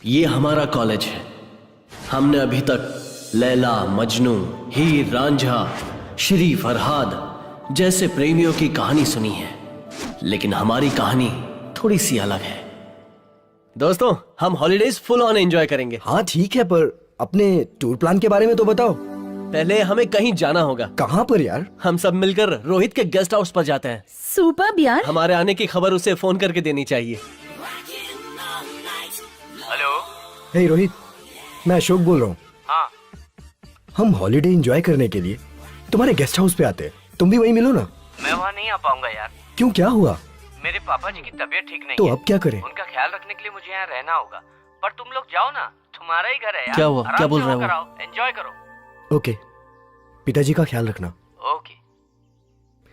ये हमारा कॉलेज है। हमने अभी तक लैला, मजनू, हीर रांझा, श्री फरहाद जैसे प्रेमियों की कहानी सुनी है, लेकिन हमारी कहानी थोड़ी सी अलग है। दोस्तों, हम हॉलीडेज फुल ऑन एंजॉय करेंगे। हाँ ठीक है, पर अपने टूर प्लान के बारे में तो बताओ। पहले हमें कहीं जाना होगा। कहाँ पर यार? हम सब मिलकर रोहित के गेस्ट हाउस पर जाते हैं। सुपर्ब यार। हमारे आने की खबर उसे फोन करके देनी चाहिए। हेलो। हे रोहित, मैं अशोक बोल रहा हूँ। हाँ। हम हॉलीडे एंजॉय करने के लिए तुम्हारे गेस्ट हाउस पे आते हैं, तुम भी वहीं मिलो ना। मैं वहाँ नहीं आ पाऊंगा यार। क्यों, क्या हुआ? मेरे पापा जी की तबीयत ठीक नहीं तो है। अब क्या करें? उनका ख्याल रखने के लिए मुझे यहाँ रहना होगा। पर तुम लोग जाओ ना, तुम्हारा ही घर है यार। क्या हुआ? आराम क्या बोल से रहा है वहाँ वो? कराओ, एंजॉय करो। ओके, पिताजी का ख्याल रखना। ओके।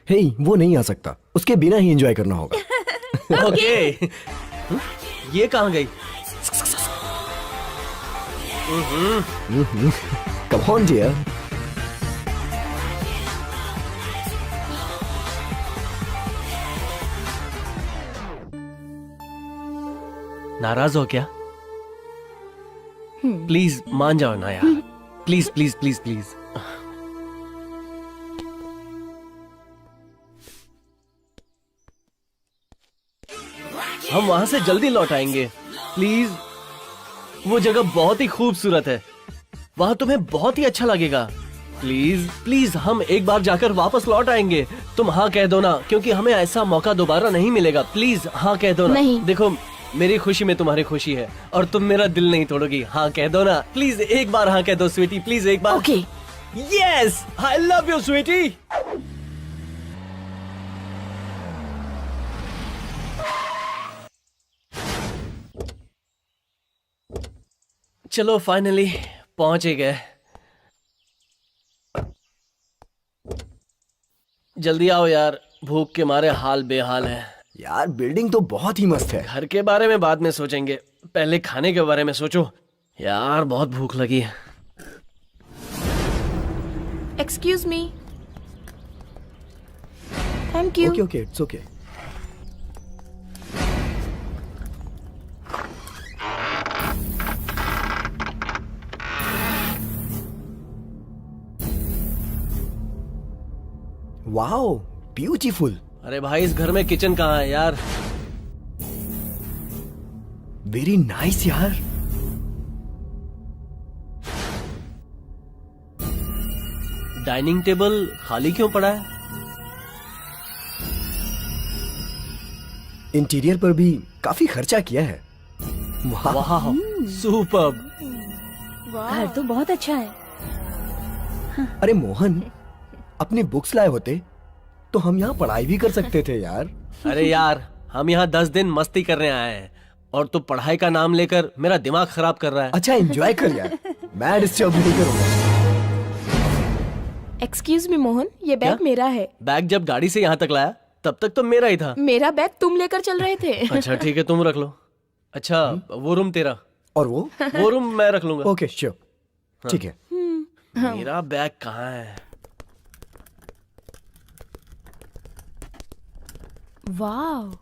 हे, वो नहीं आ सकता, उसके बिना ही एंजॉय करना होगा। ओके। ये कहाँ गई? Come on dear. नाराज हो क्या? प्लीज मान जाओ ना यार। Please please please please. हम वहां से जल्दी लौट आएंगे। प्लीज, वो जगह बहुत ही खूबसूरत है, वहां तुम्हें बहुत ही अच्छा लगेगा। प्लीज प्लीज, हम एक बार जाकर वापस लौट आएंगे। तुम हाँ कह दो ना, क्योंकि हमें ऐसा मौका दोबारा नहीं मिलेगा। प्लीज हाँ कह दो ना। नहीं। देखो, मेरी खुशी में तुम्हारी खुशी है और तुम मेरा दिल नहीं तोड़ोगी। हाँ कह दो ना, प्लीज एक बार हाँ कह दो स्वीटी, प्लीज एक बार। Okay. Yes, I love you sweetie. चलो फाइनली पहुंच ही गए। जल्दी आओ यार, भूख के मारे हाल बेहाल है। यार बिल्डिंग तो बहुत ही मस्त है। घर के बारे में बाद में सोचेंगे, पहले खाने के बारे में सोचो। यार बहुत भूख लगी है। Excuse me. Thank you. Okay okay, it's okay. Wow, beautiful. अरे भाई, इस घर में किचन कहाँ है यार? वेरी नाइस यार। डाइनिंग टेबल खाली क्यों पड़ा है? इंटीरियर पर भी काफी खर्चा किया है। वाह। वाह, सुपर्ब। घर तो बहुत अच्छा है। अरे मोहन, अपनी बुक्स लाए होते तो हम यहाँ पढ़ाई भी कर सकते थे यार। अरे यार, हम यहाँ 10 दिन मस्ती करने आए हैं और तू पढ़ाई का नाम लेकर मेरा दिमाग खराब कर रहा है। अच्छा एंजॉय कर यार, मैं डिस्टर्ब नहीं करूंगा। एक्सक्यूज मी मोहन, ये बैग क्या? मेरा है। बैग जब गाड़ी से यहाँ तक लाया तब तक तो मेरा ही था। मेरा बैग तुम लेकर चल रहे थे। अच्छा ठीक है, तुम रख लो। अच्छा, वो रूम तेरा, और वो? वो रूम मैं रख लूंगा। ओके श्योर, ठीक है। मेरा बैग कहाँ है? Wow.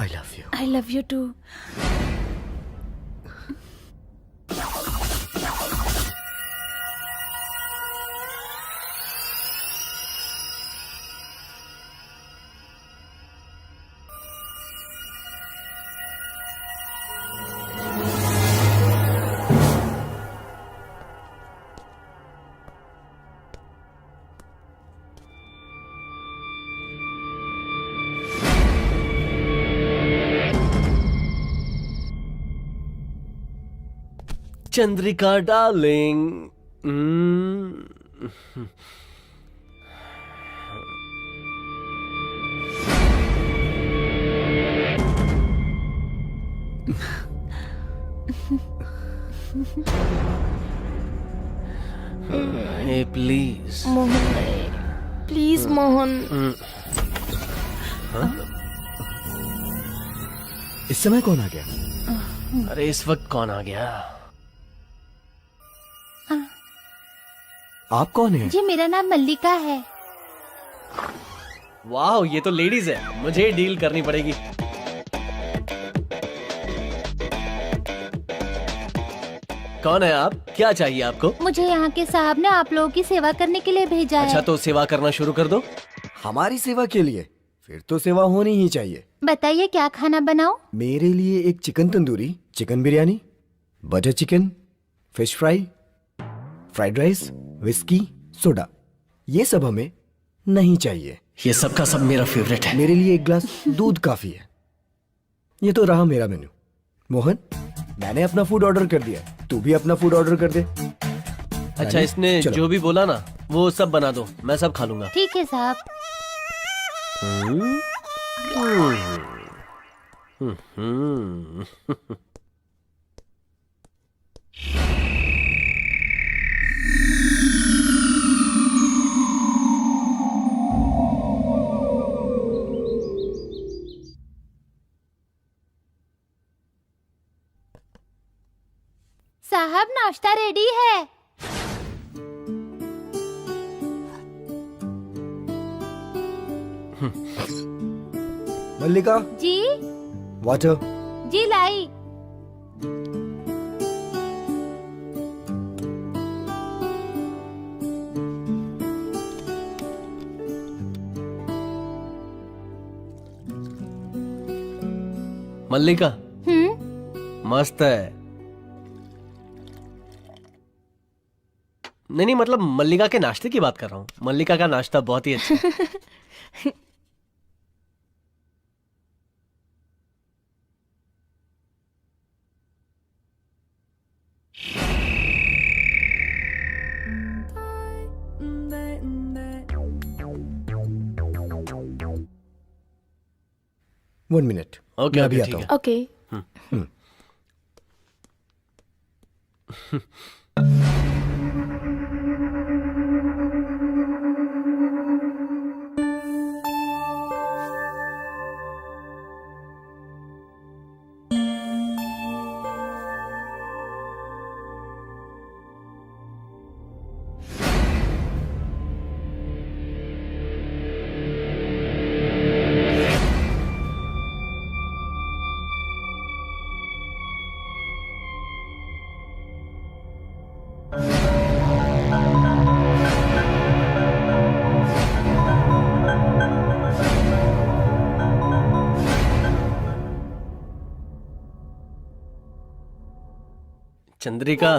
I love you. I love you too. Chandrika darling. Hey please. Mohan, please Mohan. इस समय कौन आ गया? अरे इस वक्त कौन आ गया? आप कौन है? जी मेरा नाम मल्लिका है। वाह, ये तो लेडीज है, मुझे डील करनी पड़ेगी। कौन है आप? क्या चाहिए आपको? मुझे यहाँ के साहब ने आप लोगों की सेवा करने के लिए भेजा अच्छा, है। तो सेवा करना शुरू कर दो। हमारी सेवा के लिए? फिर तो सेवा होनी ही चाहिए। बताइए क्या खाना बनाऊं? मेरे लिए एक chicken tandoori, chicken biryani, butter chicken, fish fry, fried rice, whisky, soda, ये सब हमें नहीं चाहिए। ये सब का सब मेरा फेवरेट है। मेरे लिए एक ग्लास दूध काफी है। ये तो रहा मेरा मेन्यू। मोहन, मैंने अपना फूड ऑर्डर कर दिया है, तू भी अपना फूड ऑर्डर कर दे। अच्छा, इसने चलो। जो भी बोला ना वो सब बना दो, मैं सब खा लूंगा। ठीक है साहब। साहब नाश्ता रेडी है। मल्लिका, जी वाटर। जी लाई। मल्लिका, हम्म। मस्त है। नहीं मतलब मल्लिका के नाश्ते की बात कर रहा हूँ। मल्लिका का नाश्ता बहुत ही अच्छा है। वन मिनट, ओके, मैं अभी ओके, आता ठीक हूँ। ओके। चंद्रिका,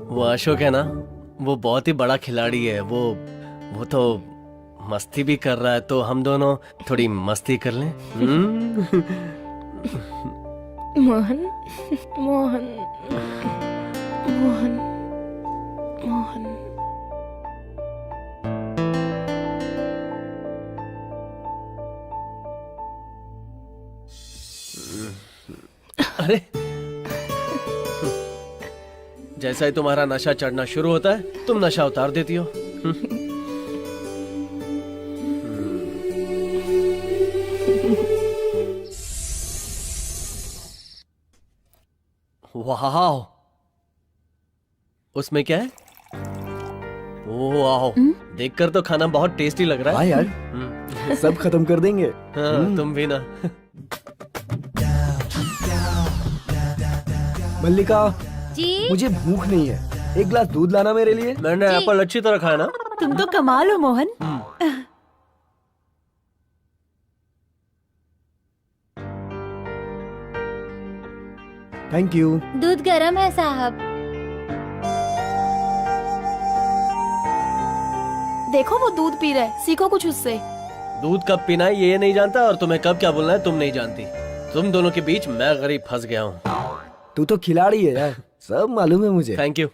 वो अशोक है ना, वो बहुत ही बड़ा खिलाड़ी है। वो तो मस्ती भी कर रहा है, तो हम दोनों थोड़ी मस्ती कर लें। मोहन, मोहन, मोहन, मोहन। अरे, जैसा ही तुम्हारा नशा चढ़ना शुरू होता है, तुम नशा उतार देती हो। वाह, उसमें क्या है? वाह, देखकर तो खाना बहुत टेस्टी लग रहा हाँ है। यार, सब खत्म कर देंगे। हाँ, तुम भी ना। मल्लिका, जी मुझे भूख नहीं है, एक ग्लास दूध लाना मेरे लिए। मैंने जी। एप्पल अच्छी तरह खाया ना। तुम तो कमाल हो मोहन। Thank you. दूध गर्म है साहब। देखो वो दूध पी रहा है, सीखो कुछ उससे। दूध कब पीना है ये नहीं जानता, और तुम्हें कब क्या बोलना है तुम नहीं जानती। तुम दोनों के बीच मैं गरीब फंस गया हूँ। तू तो खिलाड़ी है यार, सब मालूम है मुझे। Thank you.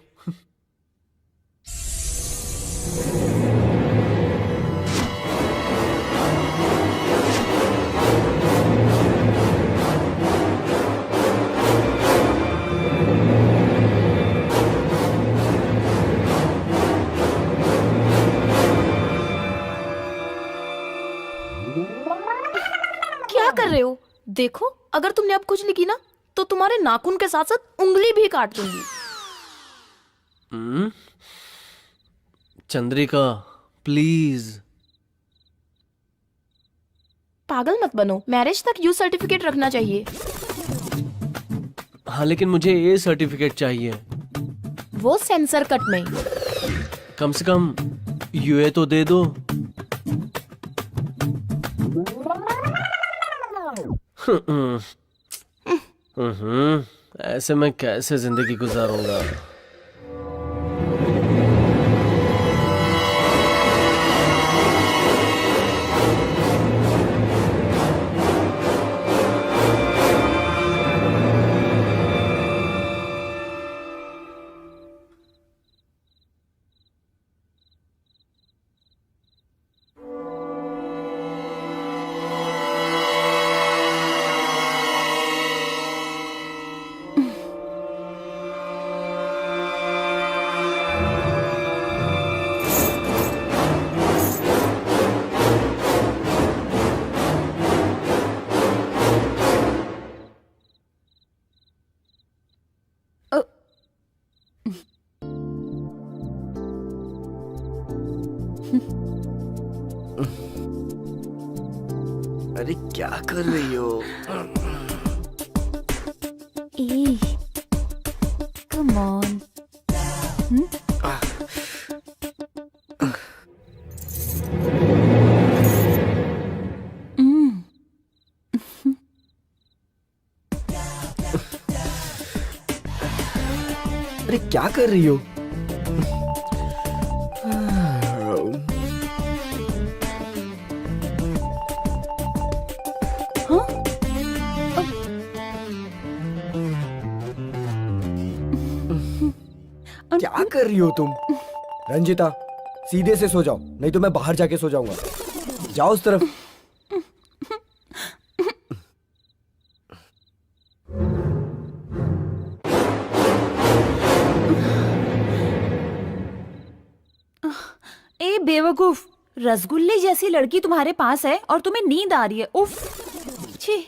क्या कर रहे हो? देखो, अगर तुमने अब कुछ लिखी ना तो तुम्हारे नाखून के साथ साथ उंगली भी काट दूंगी। चंद्रिका प्लीज। पागल मत बनो, मैरिज तक यू सर्टिफिकेट रखना चाहिए। हाँ लेकिन मुझे ये सर्टिफिकेट चाहिए। वो सेंसर कट में। कम से कम यूए तो दे दो। ऐसे मैं कैसे जिंदगी गुजारूंगा। अरे क्या कर रही हो? Come on. अरे क्या कर रही हो? क्या कर रही हो तुम? रंजिता सीधे से सो जाओ, नहीं तो मैं बाहर जाके सो जाऊंगा। जाओ उस तरफ। ए बेवकूफ, रसगुल्ले जैसी लड़की तुम्हारे पास है और तुम्हें नींद आ रही है। उफ, छी।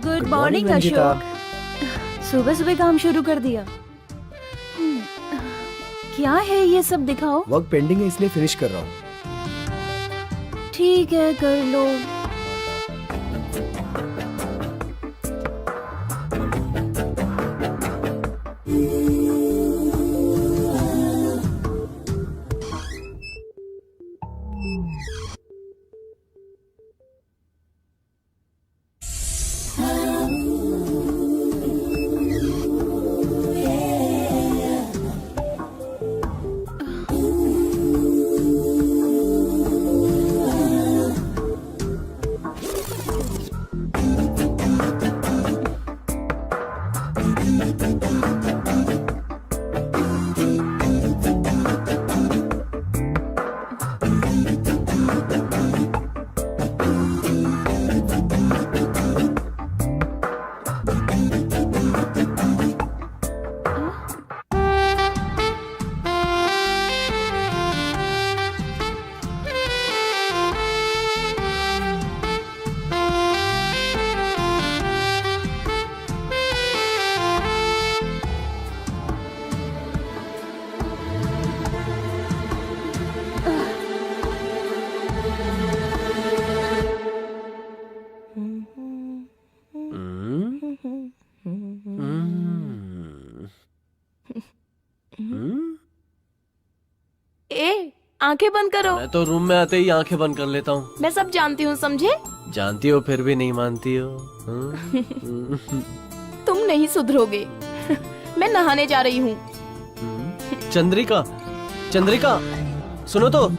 Good morning Ashok. सुबह सुबह काम शुरू कर दिया। क्या है ये सब, दिखाओ। वर्क पेंडिंग है इसलिए फिनिश कर रहा हूँ। ठीक है, कर लो। ए, आंखें बंद करो। मैं तो रूम में आते ही आंखें बंद कर लेता हूँ। मैं सब जानती हूँ, समझे? जानती हो फिर भी नहीं मानती हो। तुम नहीं सुधरोगे। मैं नहाने जा रही हूँ। चंद्रिका, चंद्रिका सुनो तो।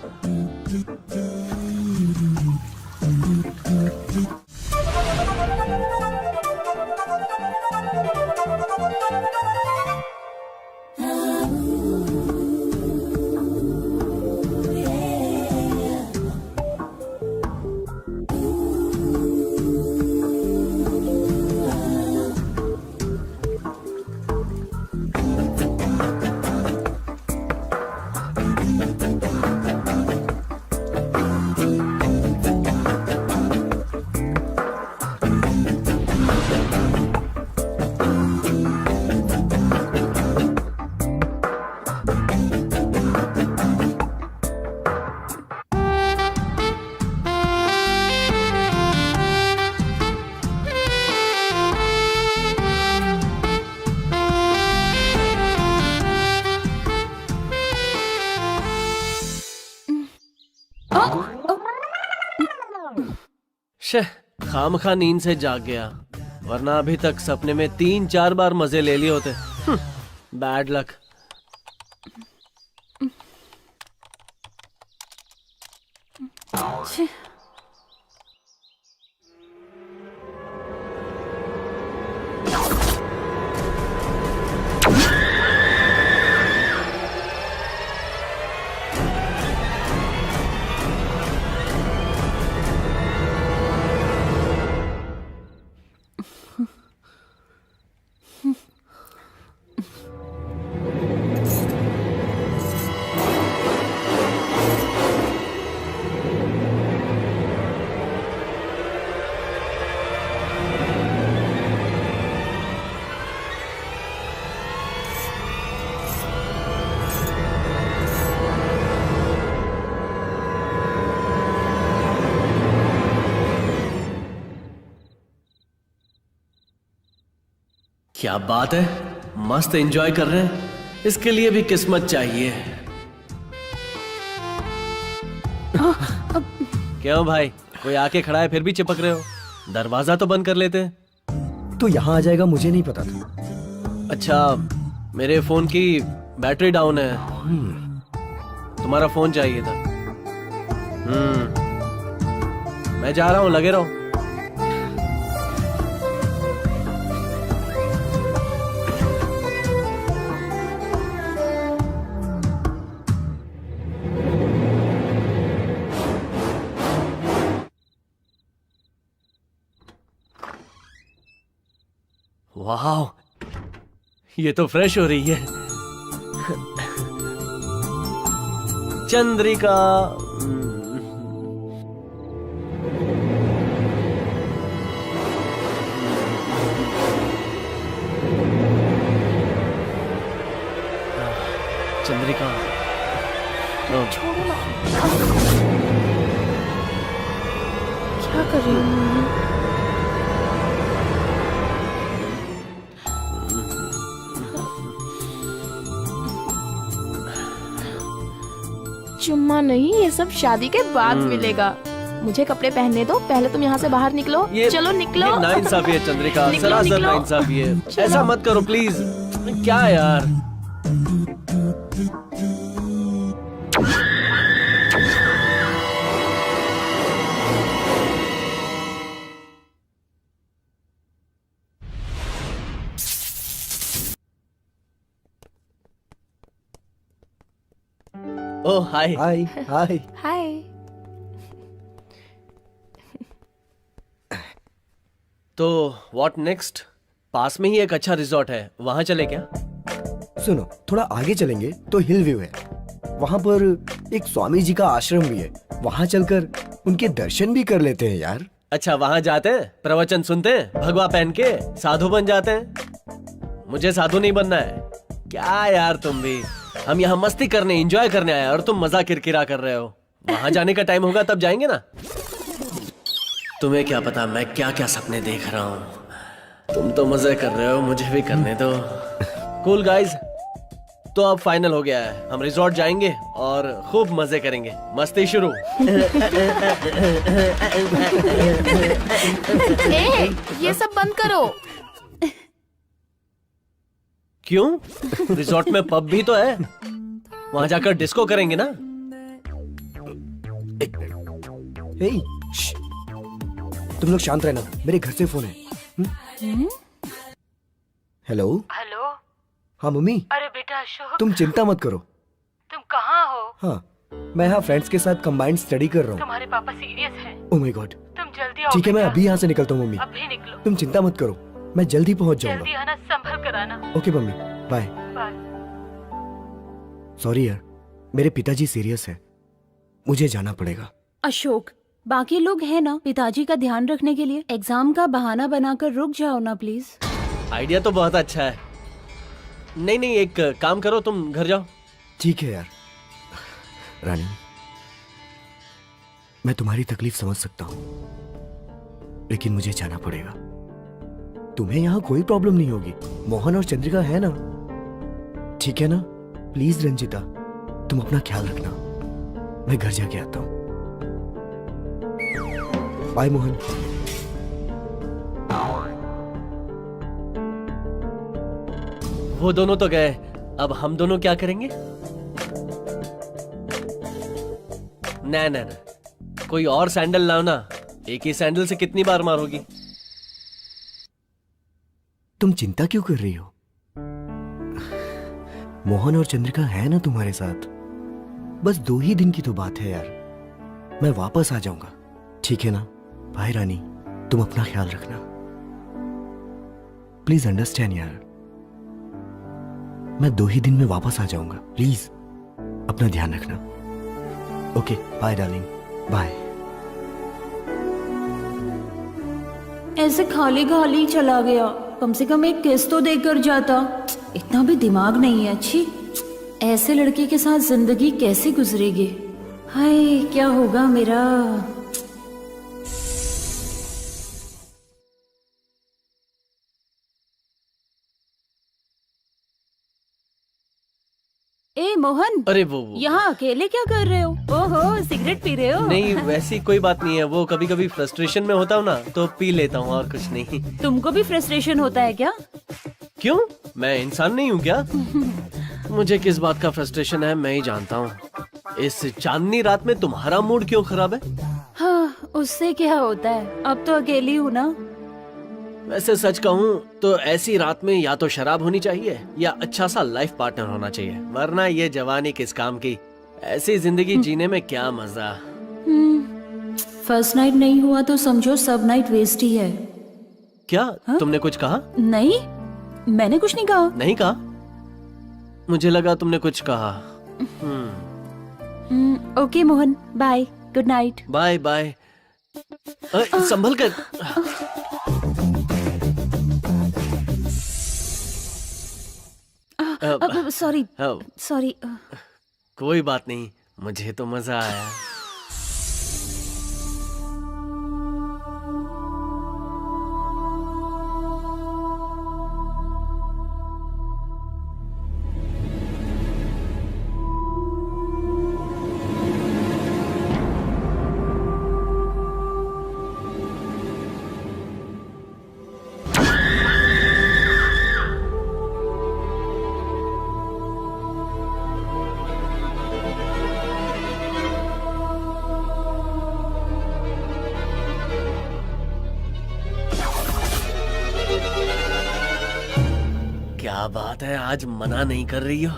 शे, खामखा नींद से जाग गया, वरना अभी तक सपने में 3-4 बार मजे ले लिए होते। Bad luck. छी। क्या बात है, मस्त एंजॉय कर रहे हैं। इसके लिए भी किस्मत चाहिए। क्यों भाई, कोई आके खड़ा है फिर भी चिपक रहे हो? दरवाजा तो बंद कर लेते। तो यहाँ आ जाएगा मुझे नहीं पता था। अच्छा, मेरे फोन की बैटरी डाउन है। तुम्हारा फोन चाहिए था। मैं जा रहा हूँ, लगे रहो। वाह, ये तो फ्रेश हो रही है। चंद्रिका। चंद्रिका। छोड़ो ना। क्या कर रही हो? चुम्मा नहीं, ये सब शादी के बाद मिलेगा। मुझे कपड़े पहनने दो, पहले तुम यहाँ से बाहर निकलो। चलो निकलो। ये नाइंसाफी है चंद्रिका, निकलो, सरासर निकलो। नाइंसाफी है। ऐसा मत करो प्लीज। क्या यार। ओह हाय। हाय हाय। हाय। तो व्हाट नेक्स्ट? पास में ही एक अच्छा रिजॉर्ट है, वहां चले क्या? सुनो, थोड़ा आगे चलेंगे तो हिल व्यू है। वहां पर एक स्वामी जी का आश्रम भी है। वहां चलकर उनके दर्शन भी कर लेते हैं यार। अच्छा, वहां जाते हैं, प्रवचन सुनते हैं, भगवा पहन के साधु बन जाते हैं। मुझे साधु नहीं बनना है। क्या यार तुम भी। हम यहाँ मस्ती करने, एंजॉय करने आए और तुम मजा किरकिरा कर रहे हो। वहां जाने का टाइम होगा तब जाएंगे ना। तुम्हें क्या पता मैं क्या क्या सपने देख रहा हूँ। तुम तो मजे कर रहे हो, मुझे भी करने दो। कूल गाइज, तो अब फाइनल हो गया है। हम रिजॉर्ट जाएंगे और खूब मजे करेंगे। मस्ती शुरू। ए, ये सब बंद करो। क्यों? रिजॉर्ट में पब भी तो है, वहां जाकर डिस्को करेंगे ना। हे, श्श, तुम लोग शांत रहना, मेरे घर से फोन है। हेलो। हेलो। हाँ मम्मी। अरे बेटा अशोक, तुम चिंता मत करो। तुम कहाँ हो? हाँ, मैं यहाँ फ्रेंड्स के साथ कंबाइंड स्टडी कर रहा हूँ। तुम्हारे पापा सीरियस हैं। Oh my God. तुम जल्दी आओ। ठीक है, मैं बेटा। अभी यहाँ से निकलता हूँ मम्मी। अभी निकलो। तुम चिंता मत करो, मैं जल्दी पहुँच जल्दी जाऊंगा। आना, संभल कर आना। Okay mummy, bye. Bye. Sorry यार, मेरे पिताजी सीरियस है, मुझे जाना पड़ेगा। अशोक, बाकी लोग हैं ना पिताजी का ध्यान रखने के लिए। एग्जाम का बहाना बनाकर रुक जाओ ना प्लीज। आइडिया तो बहुत अच्छा है। नहीं नहीं, एक काम करो, तुम घर जाओ। ठीक है यार। रानी, मैं तुम्हारी तकलीफ समझ सकता हूँ, लेकिन मुझे जाना पड़ेगा। तुम्हें यहाँ कोई प्रॉब्लम नहीं होगी, मोहन और चंद्रिका है ना। ठीक है ना? प्लीज रंजिता, तुम अपना ख्याल रखना। मैं घर जाके आता हूँ। बाय मोहन। वो दोनों तो गए, अब हम दोनों क्या करेंगे? ना ना ना, कोई और सैंडल लाओ ना। एक ही सैंडल से कितनी बार मारोगी? तुम चिंता क्यों कर रही हो? मोहन और चंद्रिका है ना तुम्हारे साथ। बस 2 ही दिन की तो बात है यार, मैं वापस आ जाऊंगा, ठीक है ना? भाई रानी, तुम अपना ख्याल रखना, प्लीज अंडरस्टैंड यार। मैं 2 ही दिन में वापस आ जाऊंगा, प्लीज अपना ध्यान रखना। Okay bye darling, bye. ऐसे खाली खाली चला गया, कम से कम एक किस तो देकर जाता। इतना भी दिमाग नहीं है। अच्छी, ऐसे लड़के के साथ जिंदगी कैसे गुजरेगी? हाय, क्या होगा मेरा? ए मोहन, अरे वो यहाँ अकेले क्या कर रहे हो? ओहो, सिगरेट पी रहे हो? नहीं, वैसी कोई बात नहीं है। वो कभी कभी फ्रस्ट्रेशन में होता हूँ ना, तो पी लेता हूँ, और कुछ नहीं। तुमको भी फ्रस्ट्रेशन होता है क्या? क्यों, मैं इंसान नहीं हूँ क्या? मुझे किस बात का फ्रस्ट्रेशन है मैं ही जानता हूँ। इस चांदनी रात में तुम्हारा मूड क्यों खराब है? हाँ, उससे क्या होता है, अब तो अकेली हूँ ना। वैसे सच कहूँ तो ऐसी रात में या तो शराब होनी चाहिए या अच्छा सा लाइफ पार्टनर होना चाहिए, वरना ये जवानी किस काम की। ऐसी जिंदगी जीने में क्या मजा। फर्स्ट नाइट नहीं हुआ तो समझो सब नाइट वेस्ट ही है। क्या तुमने कुछ कहा? नहीं, मैंने कुछ नहीं कहा। नहीं कहा? मुझे लगा तुमने कुछ कहा। Okay Mohan, bye, good night. Bye bye. संभल कर। Sorry sorry. कोई बात नहीं, मुझे तो मजा आया। क्या बात है, आज मना नहीं कर रही हो?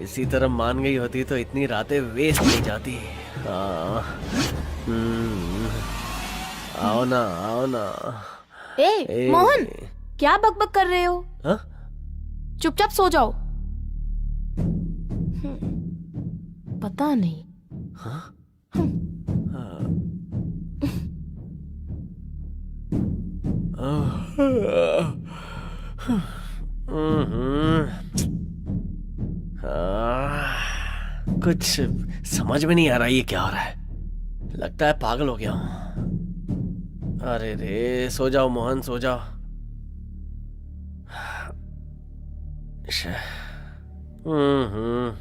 इसी तरह मान गई होती तो इतनी रातें वेस्ट नहीं जाती। हाँ। आओ ना, आओ ना। मोहन, क्या बकबक कर रहे हो? हाँ? चुपचाप सो जाओ। पता नहीं। कुछ समझ में नहीं आ रहा ये क्या हो रहा है। लगता है पागल हो गया हूं। अरे रे, सो जाओ मोहन, सो जाओ। Hmm.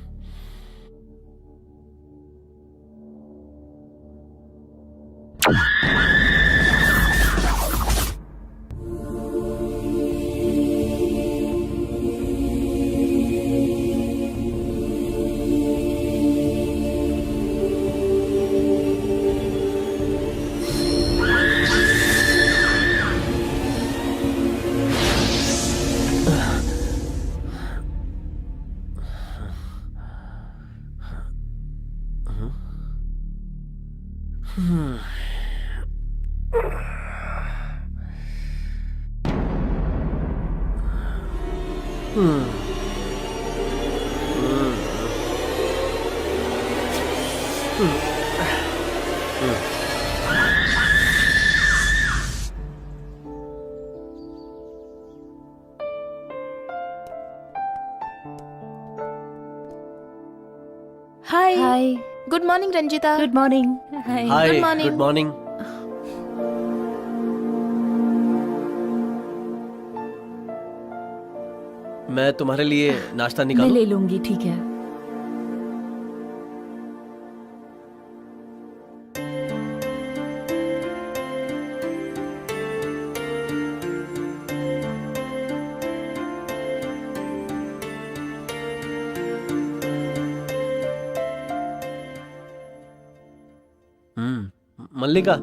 Hi. Hi, good morning Ranjita. Good morning. Hi. Hi, Good morning. Good morning. मैं तुम्हारे लिए नाश्ता मैं निकालूं? ले लूंगी, ठीक है। मल्लिका,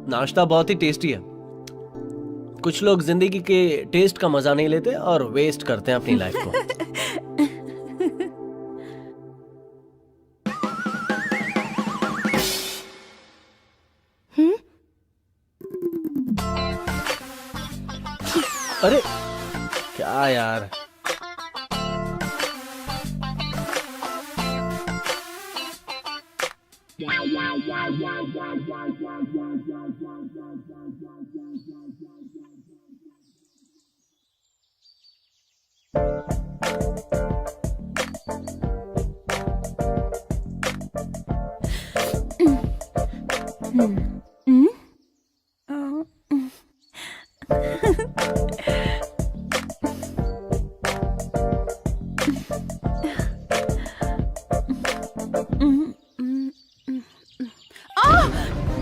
नाश्ता बहुत ही टेस्टी है। कुछ लोग जिंदगी के टेस्ट का मजा नहीं लेते और वेस्ट करते हैं अपनी लाइफ को। अरे क्या यार,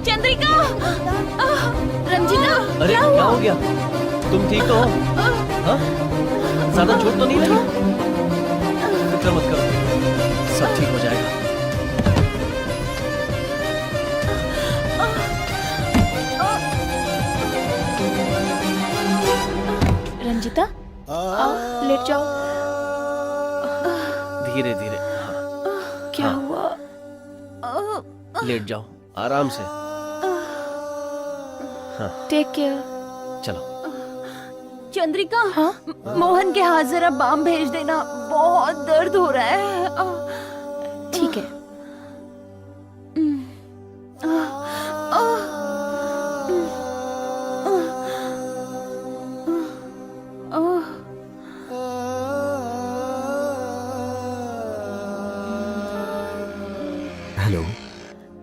चंद्रिका, रंजीता, अरे क्या हो गया? तुम ठीक तो हो? हाँ? ज्यादा चोट तो नहीं लगी? फिक्र मत करो, सब ठीक हो जाएगा। रंजिता, आओ लेट जाओ। धीरे धीरे, हाँ, क्या हुआ? लेट जाओ आराम से। Take care. चलो। चंद्रिका, हाँ? मोहन के हाथ जरा बाम भेज देना, बहुत दर्द हो रहा है। ठीक है। हेलो।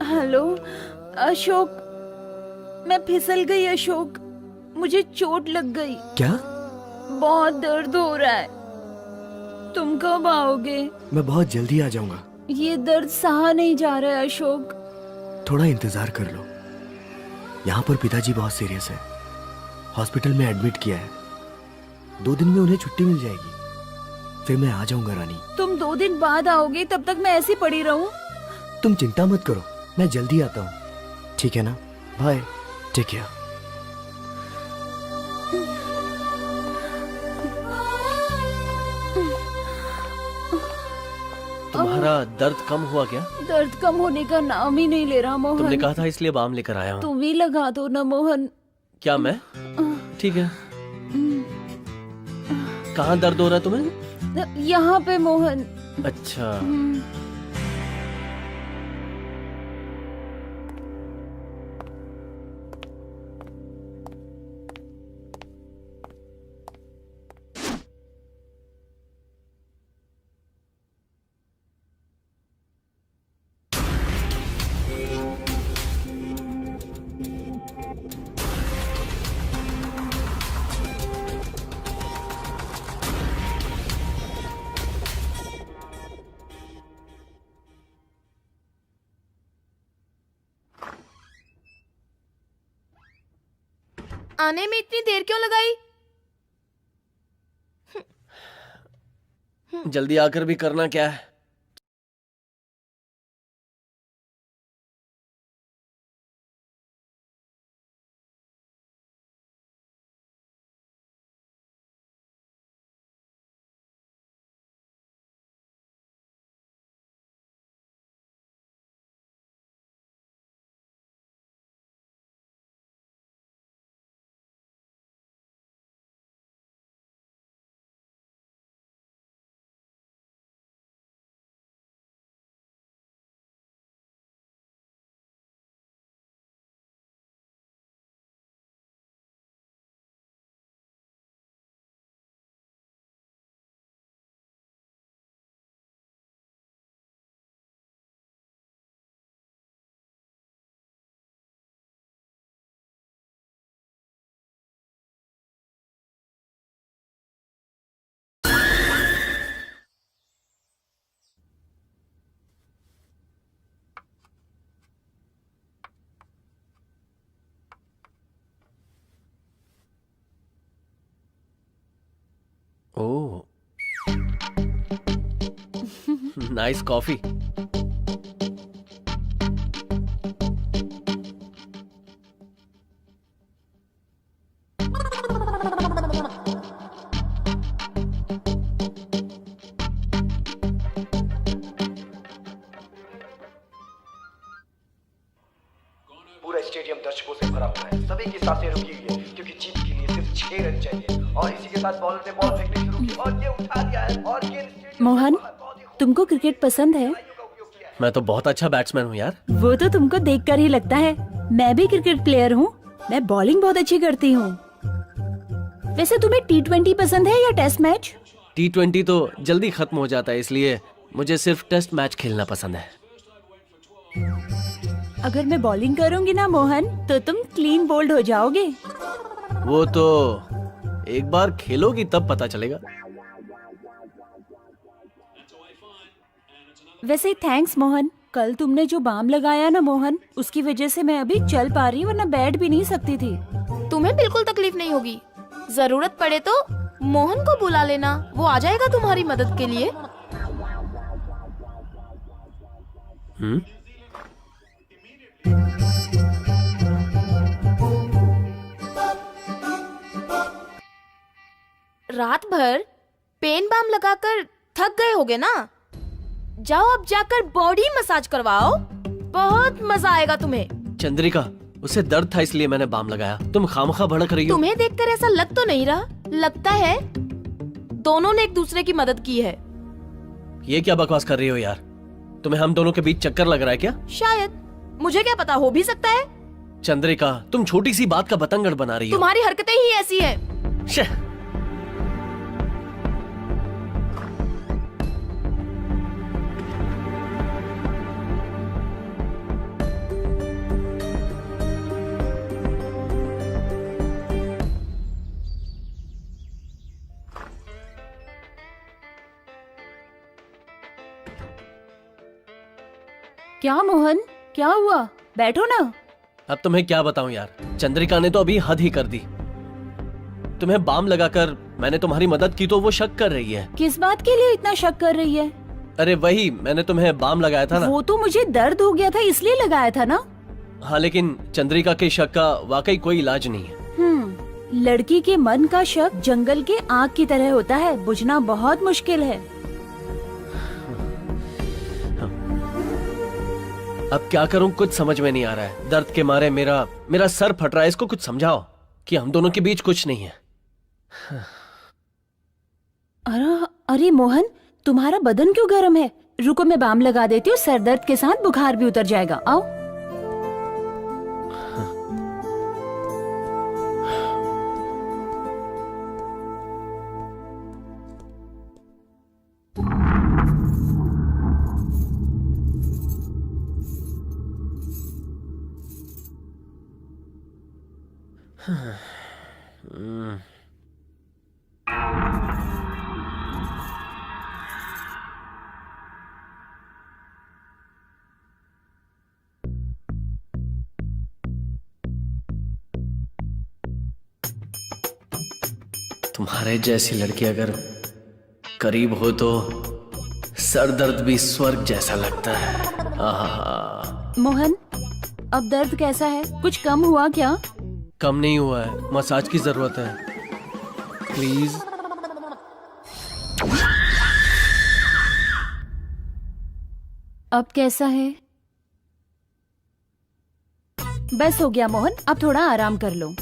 हेलो अशोक, मैं फिसल गई अशोक, मुझे चोट लग गई। क्या? बहुत दर्द हो रहा है। तुम कब आओगे? मैं बहुत जल्दी आ जाऊंगा। ये दर्द सहा नहीं जा रहा है अशोक। थोड़ा इंतजार कर लो। यहाँ पर पिताजी बहुत सीरियस है, हॉस्पिटल में एडमिट किया है। 2 दिन में उन्हें छुट्टी मिल जाएगी, फिर मैं आ जाऊंगा रानी। तुम 2 दिन बाद आओगे, तब तक मैं ऐसी पड़ी रहूं? तुम चिंता मत करो, मैं जल्दी आता हूँ। ठीक है ना? Bye, take care. तुम्हारा दर्द कम हुआ क्या? दर्द कम होने का नाम ही नहीं ले रहा मोहन। तुमने कहा था इसलिए बाम लेकर आया हूँ। तुम ही लगा दो ना मोहन। क्या मैं? ठीक है। कहाँ दर्द हो रहा है तुम्हें? यहाँ पे मोहन। अच्छा, आने में इतनी देर क्यों लगाई? जल्दी आकर भी करना क्या है? ओह, नाइस कॉफी। दर्शकों से भरा हुआ है। सभी की सांसें रुकी हुई है क्योंकि जीत के लिए सिर्फ 6 रन चाहिए और इसी के साथ बॉलर ने बॉल फेंकनी शुरू की और ये उठा दिया है और गेंद मोहन, तुमको क्रिकेट पसंद है? मैं तो बहुत अच्छा बैट्समैन हूँ यार। वो तो तुमको देखकर ही लगता है। मैं भी क्रिकेट प्लेयर हूँ। मैं बॉलिंग बहुत अच्छी करती हूँ। वैसे तुम्हें T20 पसंद है या टेस्ट मैच? T20 तो जल्दी खत्म हो जाता है, इसलिए मुझे सिर्फ टेस्ट मैच खेलना पसंद है। अगर मैं बॉलिंग करूंगी ना मोहन, तो तुम क्लीन बोल्ड हो जाओगे। वो तो एक बार खेलोगी तब पता चलेगा। वैसे थैंक्स मोहन। कल तुमने जो बाम लगाया ना मोहन, उसकी वजह से मैं अभी चल पा रही हूँ, वरना बैठ भी नहीं सकती थी। तुम्हें बिल्कुल तकलीफ नहीं होगी। जरूरत पड़े तो मोहन को बुला लेना, वो आ जाएगा तुम्हारी मदद के लिए। रात भर पेन बाम लगाकर थक गए होगे ना? जाओ अब जाकर बॉडी मसाज करवाओ, बहुत मजा आएगा तुम्हें। चंद्रिका, उसे दर्द था इसलिए मैंने बाम लगाया। तुम खामखा भड़क रही हो। तुम्हें देखकर ऐसा लग तो नहीं रहा। लगता है दोनों ने एक दूसरे की मदद की है। ये क्या बकवास कर रही हो यार? तुम्हें हम दोनों के बीच चक्कर लग रहा है क्या? शायद, मुझे क्या पता, हो भी सकता है। चंद्रिका, तुम छोटी सी बात का बतंगड़ बना रही हो। तुम्हारी हरकतें ही ऐसी हैं। शे। क्या मोहन, क्या हुआ? बैठो ना। अब तुम्हें क्या बताऊं यार, चंद्रिका ने तो अभी हद ही कर दी। तुम्हें बाम लगाकर मैंने तुम्हारी मदद की तो वो शक कर रही है। किस बात के लिए इतना शक कर रही है? अरे वही, मैंने तुम्हें बाम लगाया था ना। वो तो मुझे दर्द हो गया था इसलिए लगाया था ना। हाँ, लेकिन चंद्रिका के शक का वाकई कोई इलाज नहीं है। लड़की के मन का शक जंगल के आग की तरह होता है, बुझना बहुत मुश्किल है। अब क्या करूं, कुछ समझ में नहीं आ रहा है। दर्द के मारे मेरा सर फट रहा है। इसको कुछ समझाओ कि हम दोनों के बीच कुछ नहीं है। अरे मोहन, तुम्हारा बदन क्यों गर्म है? रुको, मैं बाम लगा देती हूँ। सर दर्द के साथ बुखार भी उतर जाएगा। आओ। तुम्हारे जैसी लड़की अगर करीब हो तो सर दर्द भी स्वर्ग जैसा लगता है। आहा। मोहन, अब दर्द कैसा है? कुछ कम हुआ क्या? कम नहीं हुआ है, मसाज की जरूरत है। प्लीज। अब कैसा है? बस हो गया मोहन, अब थोड़ा आराम कर लो।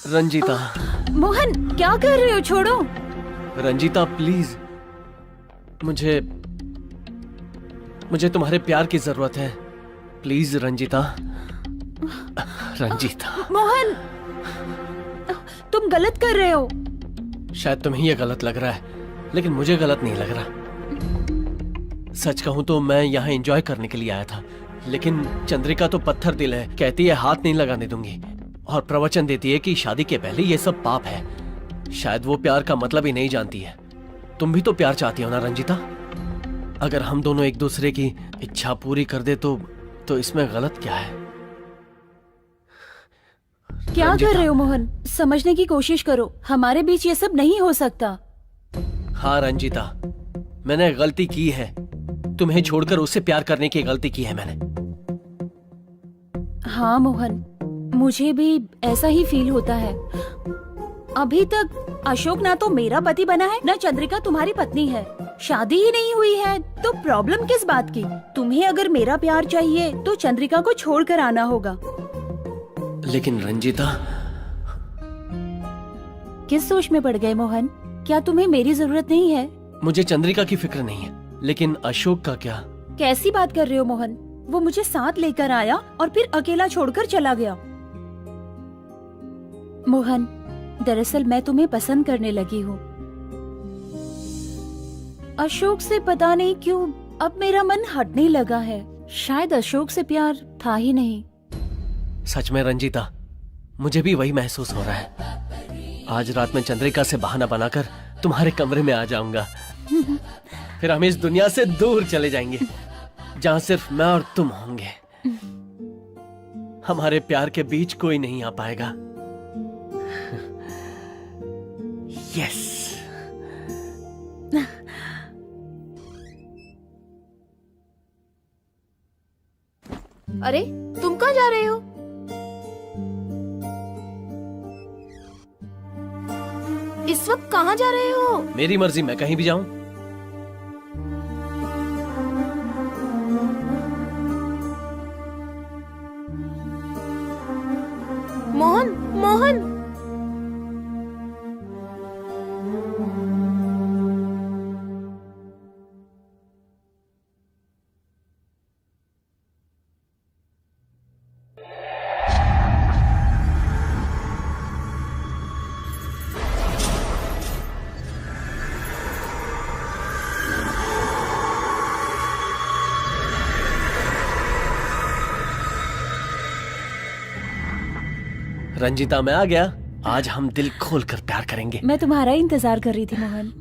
रंजीता। मोहन, क्या कर रहे हो? छोड़ो। रंजीता प्लीज, मुझे तुम्हारे प्यार की जरूरत है। प्लीज रंजीता। रंजीता। मोहन, तुम गलत कर रहे हो। शायद तुम्हें ये गलत लग रहा है, लेकिन मुझे गलत नहीं लग रहा। सच कहूं तो मैं यहाँ एंजॉय करने के लिए आया था, लेकिन चंद्रिका तो पत्थर दिल है। कहती है हाथ नहीं लगाने दूंगी और प्रवचन देती है कि शादी के पहले ये सब पाप है। शायद वो प्यार का मतलब ही नहीं जानती है। तुम भी तो प्यार चाहती हो ना रंजीता? अगर हम दोनों एक दूसरे की इच्छा पूरी कर दे तो इसमें गलत क्या है? क्या कर रहे हो मोहन? समझने की कोशिश करो, हमारे बीच ये सब नहीं हो सकता। हाँ रंजीता, मैंने गलती की है। तुम्हें छोड़कर उससे प्यार करने की गलती की है मैंने। हाँ मोहन, मुझे भी ऐसा ही फील होता है। अभी तक अशोक ना तो मेरा पति बना है ना चंद्रिका तुम्हारी पत्नी है। शादी ही नहीं हुई है तो प्रॉब्लम किस बात की? तुम्हें अगर मेरा प्यार चाहिए तो चंद्रिका को छोड़कर आना होगा। लेकिन रंजीता, किस सोच में पड़ गए मोहन? क्या तुम्हें मेरी जरूरत नहीं है? मुझे चंद्रिका की फिक्र नहीं है, लेकिन अशोक का क्या? कैसी बात कर रहे हो मोहन? वो मुझे साथ लेकर आया और फिर अकेला छोड़कर चला गया। मोहन, दरअसल मैं तुम्हें पसंद करने लगी हूँ। अशोक से पता नहीं क्यों अब मेरा मन हटने लगा है। शायद अशोक से प्यार था ही नहीं। सच में रंजीता, मुझे भी वही महसूस हो रहा है। आज रात में चंद्रिका से बहाना बनाकर तुम्हारे कमरे में आ जाऊंगा। फिर हम इस दुनिया से दूर चले जाएंगे, जहां सिर्फ मैं और तुम होंगे। हमारे प्यार के बीच कोई नहीं आ पाएगा। यस। अरे तुम कहाँ जा रहे हो? इस वक्त कहाँ जा रहे हो? मेरी मर्जी, मैं कहीं भी जाऊं। मोहन, मोहन, रंजीता, मैं आ गया। आज हम दिल खोल कर प्यार करेंगे। मैं तुम्हारा ही इंतजार कर रही थी मोहन।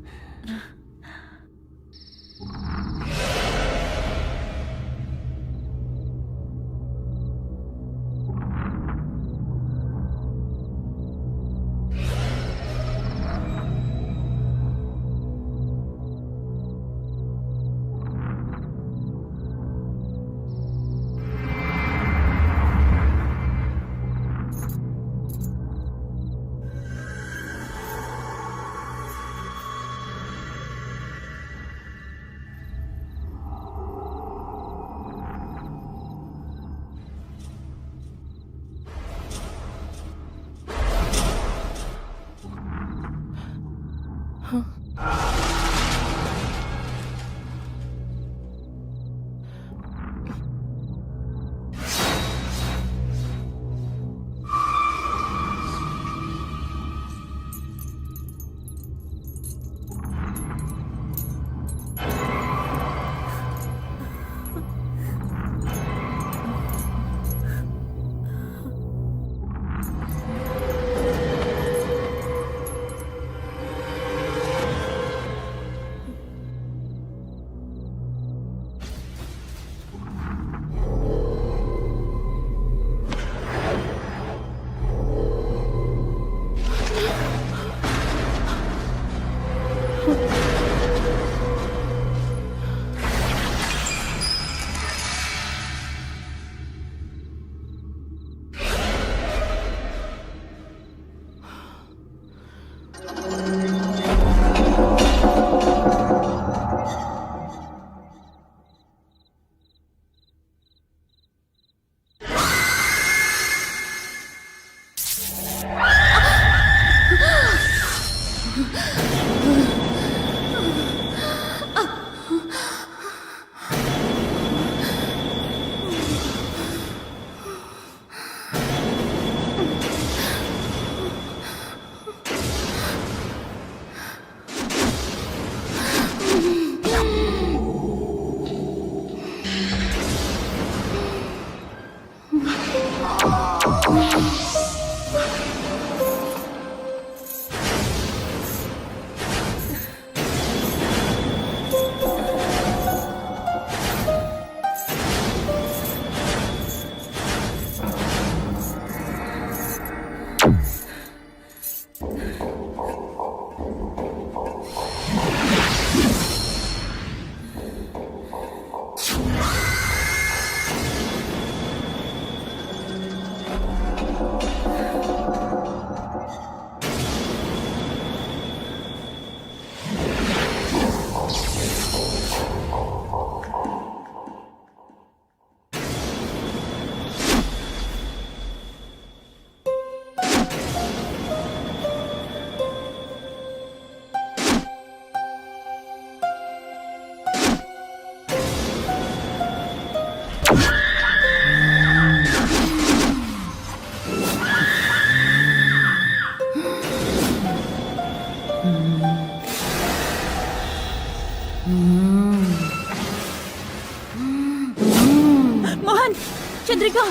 चंद्रिका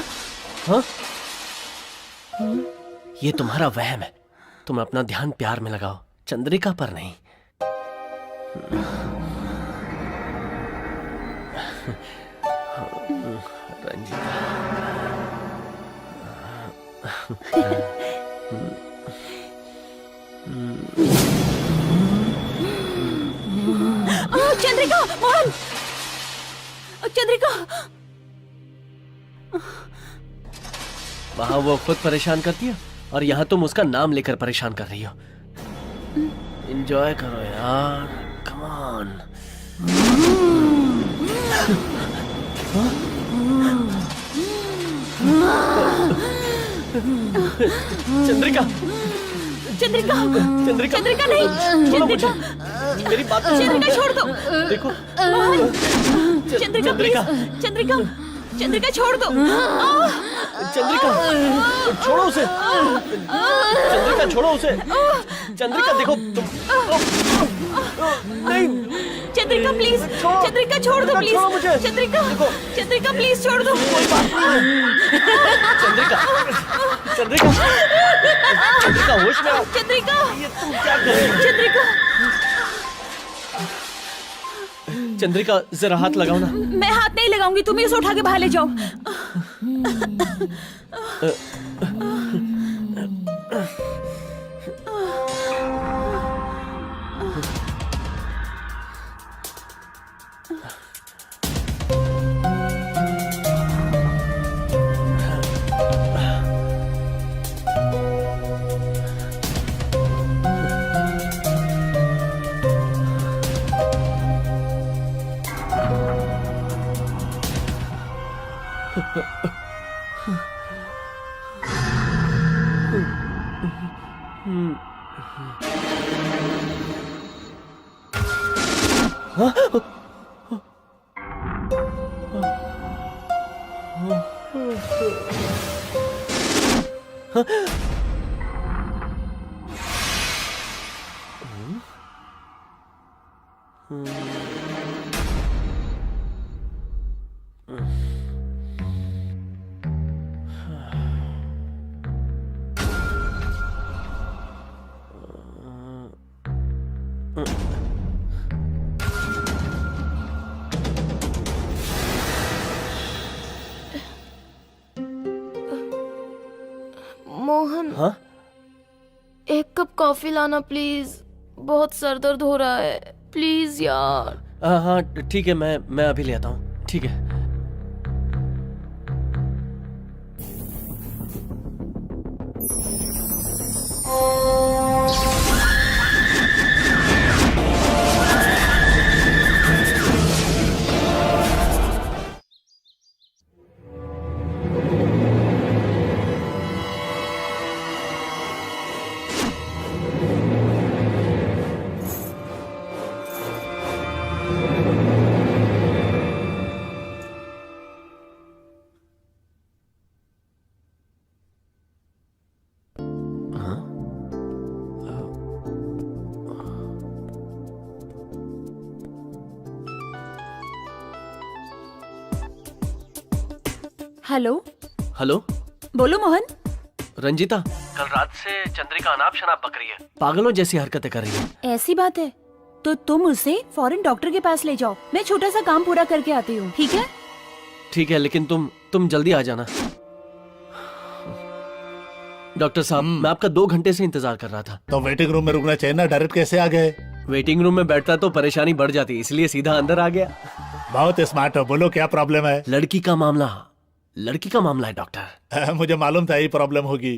हाँ? ये तुम्हारा वहम है। तुम अपना ध्यान प्यार में लगाओ, चंद्रिका पर नहीं। रंजीता, चंद्रिका, मोहन, चंद्रिका। वहां वो खुद परेशान करती है और यहाँ तुम उसका नाम लेकर परेशान कर रही हो। एंजॉय करो यार, कम ऑन। चंद्रिका, चंद्रिका, चंद्रिका, चंद्रिका नहीं, छोड़ो मुझे। चंद्रिका, मेरी बात तो चंद्रिका छोड़ दो। देखो, मोहन, चंद्रिका चंद्रिका, प्लीज, चंद्रिका, चंद्रिका छोड़ दो। चंद्रिका, छोड़ो उसे। चंद्रिका, छोड़ो उसे। चंद्रिका, देखो तुम। नहीं, चंद्रिका प्लीज, चंद्रिका छोड़ दो प्लीज। छोड़ो मुझे। चंद्रिका, चंद्रिका प्लीज छोड़ दो। चंद्रिका, चंद्रिका, चंद्रिका, होश में आओ। चंद्रिका, ये तुम क्या कर रही हो? चंद्रिका, चंद्रिका, जरा हाथ लगाओ ना। मैं हाथ नहीं लगाऊंगी, तुम इसे उठा के बाहर ले जाओ। मोहन, हाँ? एक कप कॉफी लाना प्लीज, बहुत सर दर्द हो रहा है, प्लीज यार। हाँ, ठीक है, मैं अभी ले आता हूँ। ठीक है। हेलो, हेलो, बोलो मोहन। रंजीता, कल रात से चंद्रिका अनाप शनाप बक रही है, पागलों जैसी हरकतें कर रही है। ऐसी बात है तो तुम उसे फौरन डॉक्टर के पास ले जाओ, मैं छोटा सा काम पूरा करके आती हूँ, ठीक है? ठीक है, लेकिन तुम जल्दी आ जाना। डॉक्टर साहब, मैं आपका 2 घंटे से इंतजार कर रहा था। तो वेटिंग रूम में रुकना चाहिए ना, डायरेक्ट कैसे आ गए? वेटिंग रूम में बैठता तो परेशानी बढ़ जाती, इसलिए सीधा अंदर आ गया। बहुत स्मार्ट हो, बोलो क्या प्रॉब्लम है? लड़की का मामला है डॉक्टर। मुझे मालूम था यही प्रॉब्लम होगी।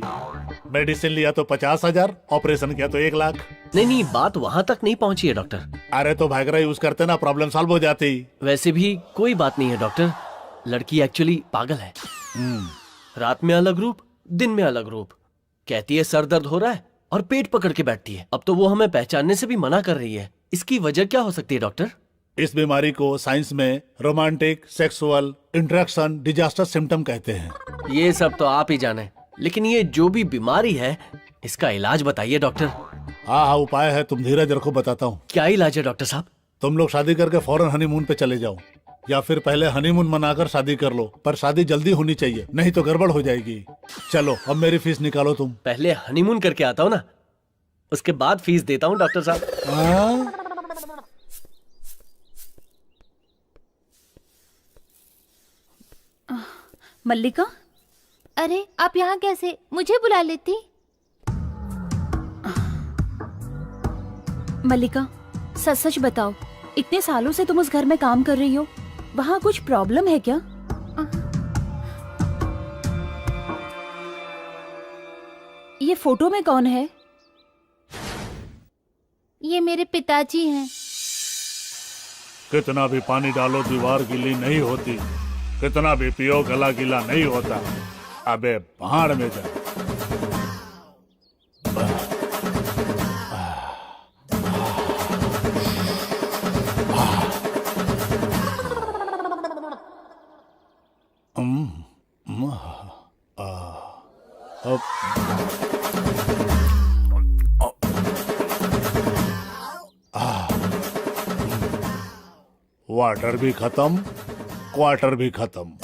मेडिसिन लिया तो 50,000, ऑपरेशन किया तो 1 लाख। नहीं, बात वहां तक नहीं पहुंची है डॉक्टर। अरे तो भागरा यूज करते ना, प्रॉब्लम सॉल्व हो जाती। वैसे भी कोई बात नहीं है डॉक्टर, लड़की एक्चुअली पागल है। रात में अलग रूप, दिन में अलग रूप। कहती है सर दर्द हो रहा है और पेट पकड़ के बैठती है। अब तो वो हमें पहचानने से भी मना कर रही है। इसकी वजह क्या हो सकती है डॉक्टर? इस बीमारी को साइंस में romantic sexual interaction disaster symptom कहते हैं। ये सब तो आप ही जाने, लेकिन ये जो भी बीमारी है इसका इलाज बताइए डॉक्टर। हाँ, उपाय है, तुम धीरज रखो, बताता हूँ। क्या इलाज है डॉक्टर साहब? तुम लोग शादी करके फौरन हनीमून पे चले जाओ। या फिर पहले हनीमून मनाकर शादी कर लो, पर शादी जल्दी होनी चाहिए, नहीं तो गड़बड़ हो जाएगी। चलो अब मेरी फीस निकालो तुम। पहले हनीमून करके आता हूँ ना, उसके बाद फीस देता हूँ डॉक्टर साहब। हाँ? मल्लिका, अरे आप यहाँ कैसे? मुझे बुला लेती। मल्लिका, सच सच बताओ, इतने सालों से तुम उस घर में काम कर रही हो, वहाँ कुछ प्रॉब्लम है क्या? ये फोटो में कौन है? ये मेरे पिताजी हैं। कितना भी पानी डालो दीवार गीली नहीं होती, कितना भी पियो गला गीला नहीं होता। अबे भाड़ में जा। वाटर भी खत्म, क्वार्टर भी खत्म।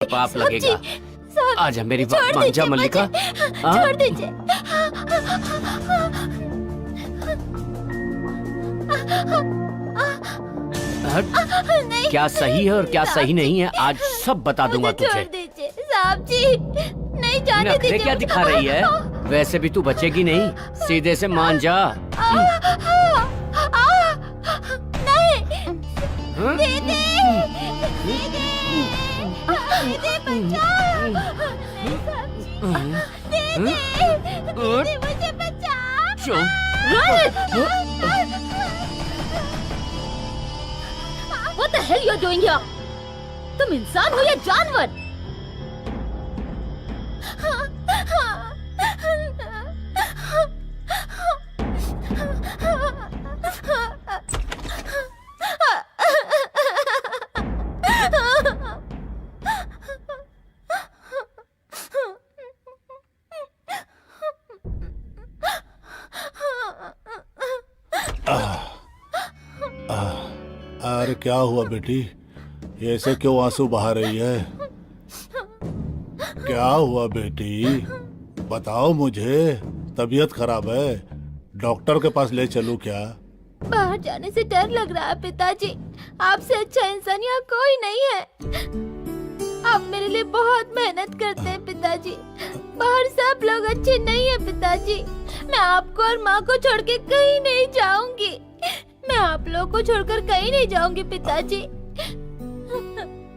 पाप लगेगा। साहब, आजा मेरी छोड़ बात मान जा दीजिए मल्लिका। मुझे, हाँ? छोड़ दीजिए। हट। नहीं, क्या सही है और क्या सही नहीं है आज सब बता दूंगा मुझे छोड़ तुझे। दीजिए साहब जी, नहीं जाने नखरे दीजिए क्या मुझे। दिखा रही है? वैसे भी तू बचेगी नहीं, सीधे से मान जा। नहीं, हाँ? दीदी, दीदी, दीदी बचाओ। नहीं साहब जी, दीदी, दीदी मुझे बचाओ। चुप। What the hell you're doing here? तुम इंसान हो या जानवर? अरे क्या हुआ बेटी, ये ऐसे क्यों आंसू बहा रही है? क्या हुआ बेटी, बताओ मुझे। तबीयत खराब है, डॉक्टर के पास ले चलूं क्या? बाहर जाने से डर लग रहा है पिताजी। आपसे अच्छा इंसान यहाँ कोई नहीं है। आप मेरे लिए बहुत मेहनत करते हैं पिताजी। बाहर सब लोग अच्छे नहीं है पिताजी। मैं आपको और माँ को छोड़ के कहीं नहीं जाऊंगी। मैं आप लोगों को छोड़कर कहीं नहीं जाऊंगी पिताजी।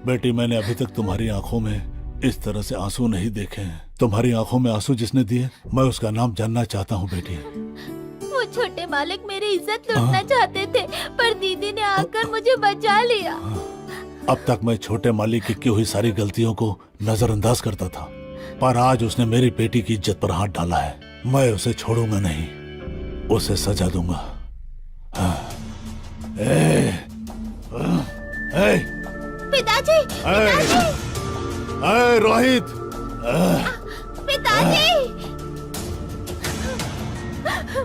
बेटी, मैंने अभी तक तुम्हारी आंखों में इस तरह से आंसू नहीं देखे हैं। तुम्हारी आंखों में आंसू जिसने दिए, मैं उसका नाम जानना चाहता हूँ बेटी। वो छोटे मालिक मेरी इज्जत लूटना चाहते थे, पर दीदी ने आकर मुझे बचा लिया। अब तक मैं छोटे मालिक की हुई सारी गलतियों को नजरअंदाज करता था, पर आज उसने मेरी बेटी की इज्जत पर हाथ डाला है। मैं उसे छोड़ूंगा नहीं, उसे सजा दूंगा। हाँ। पिताजी, पिताजी, रोहित, पिताजी।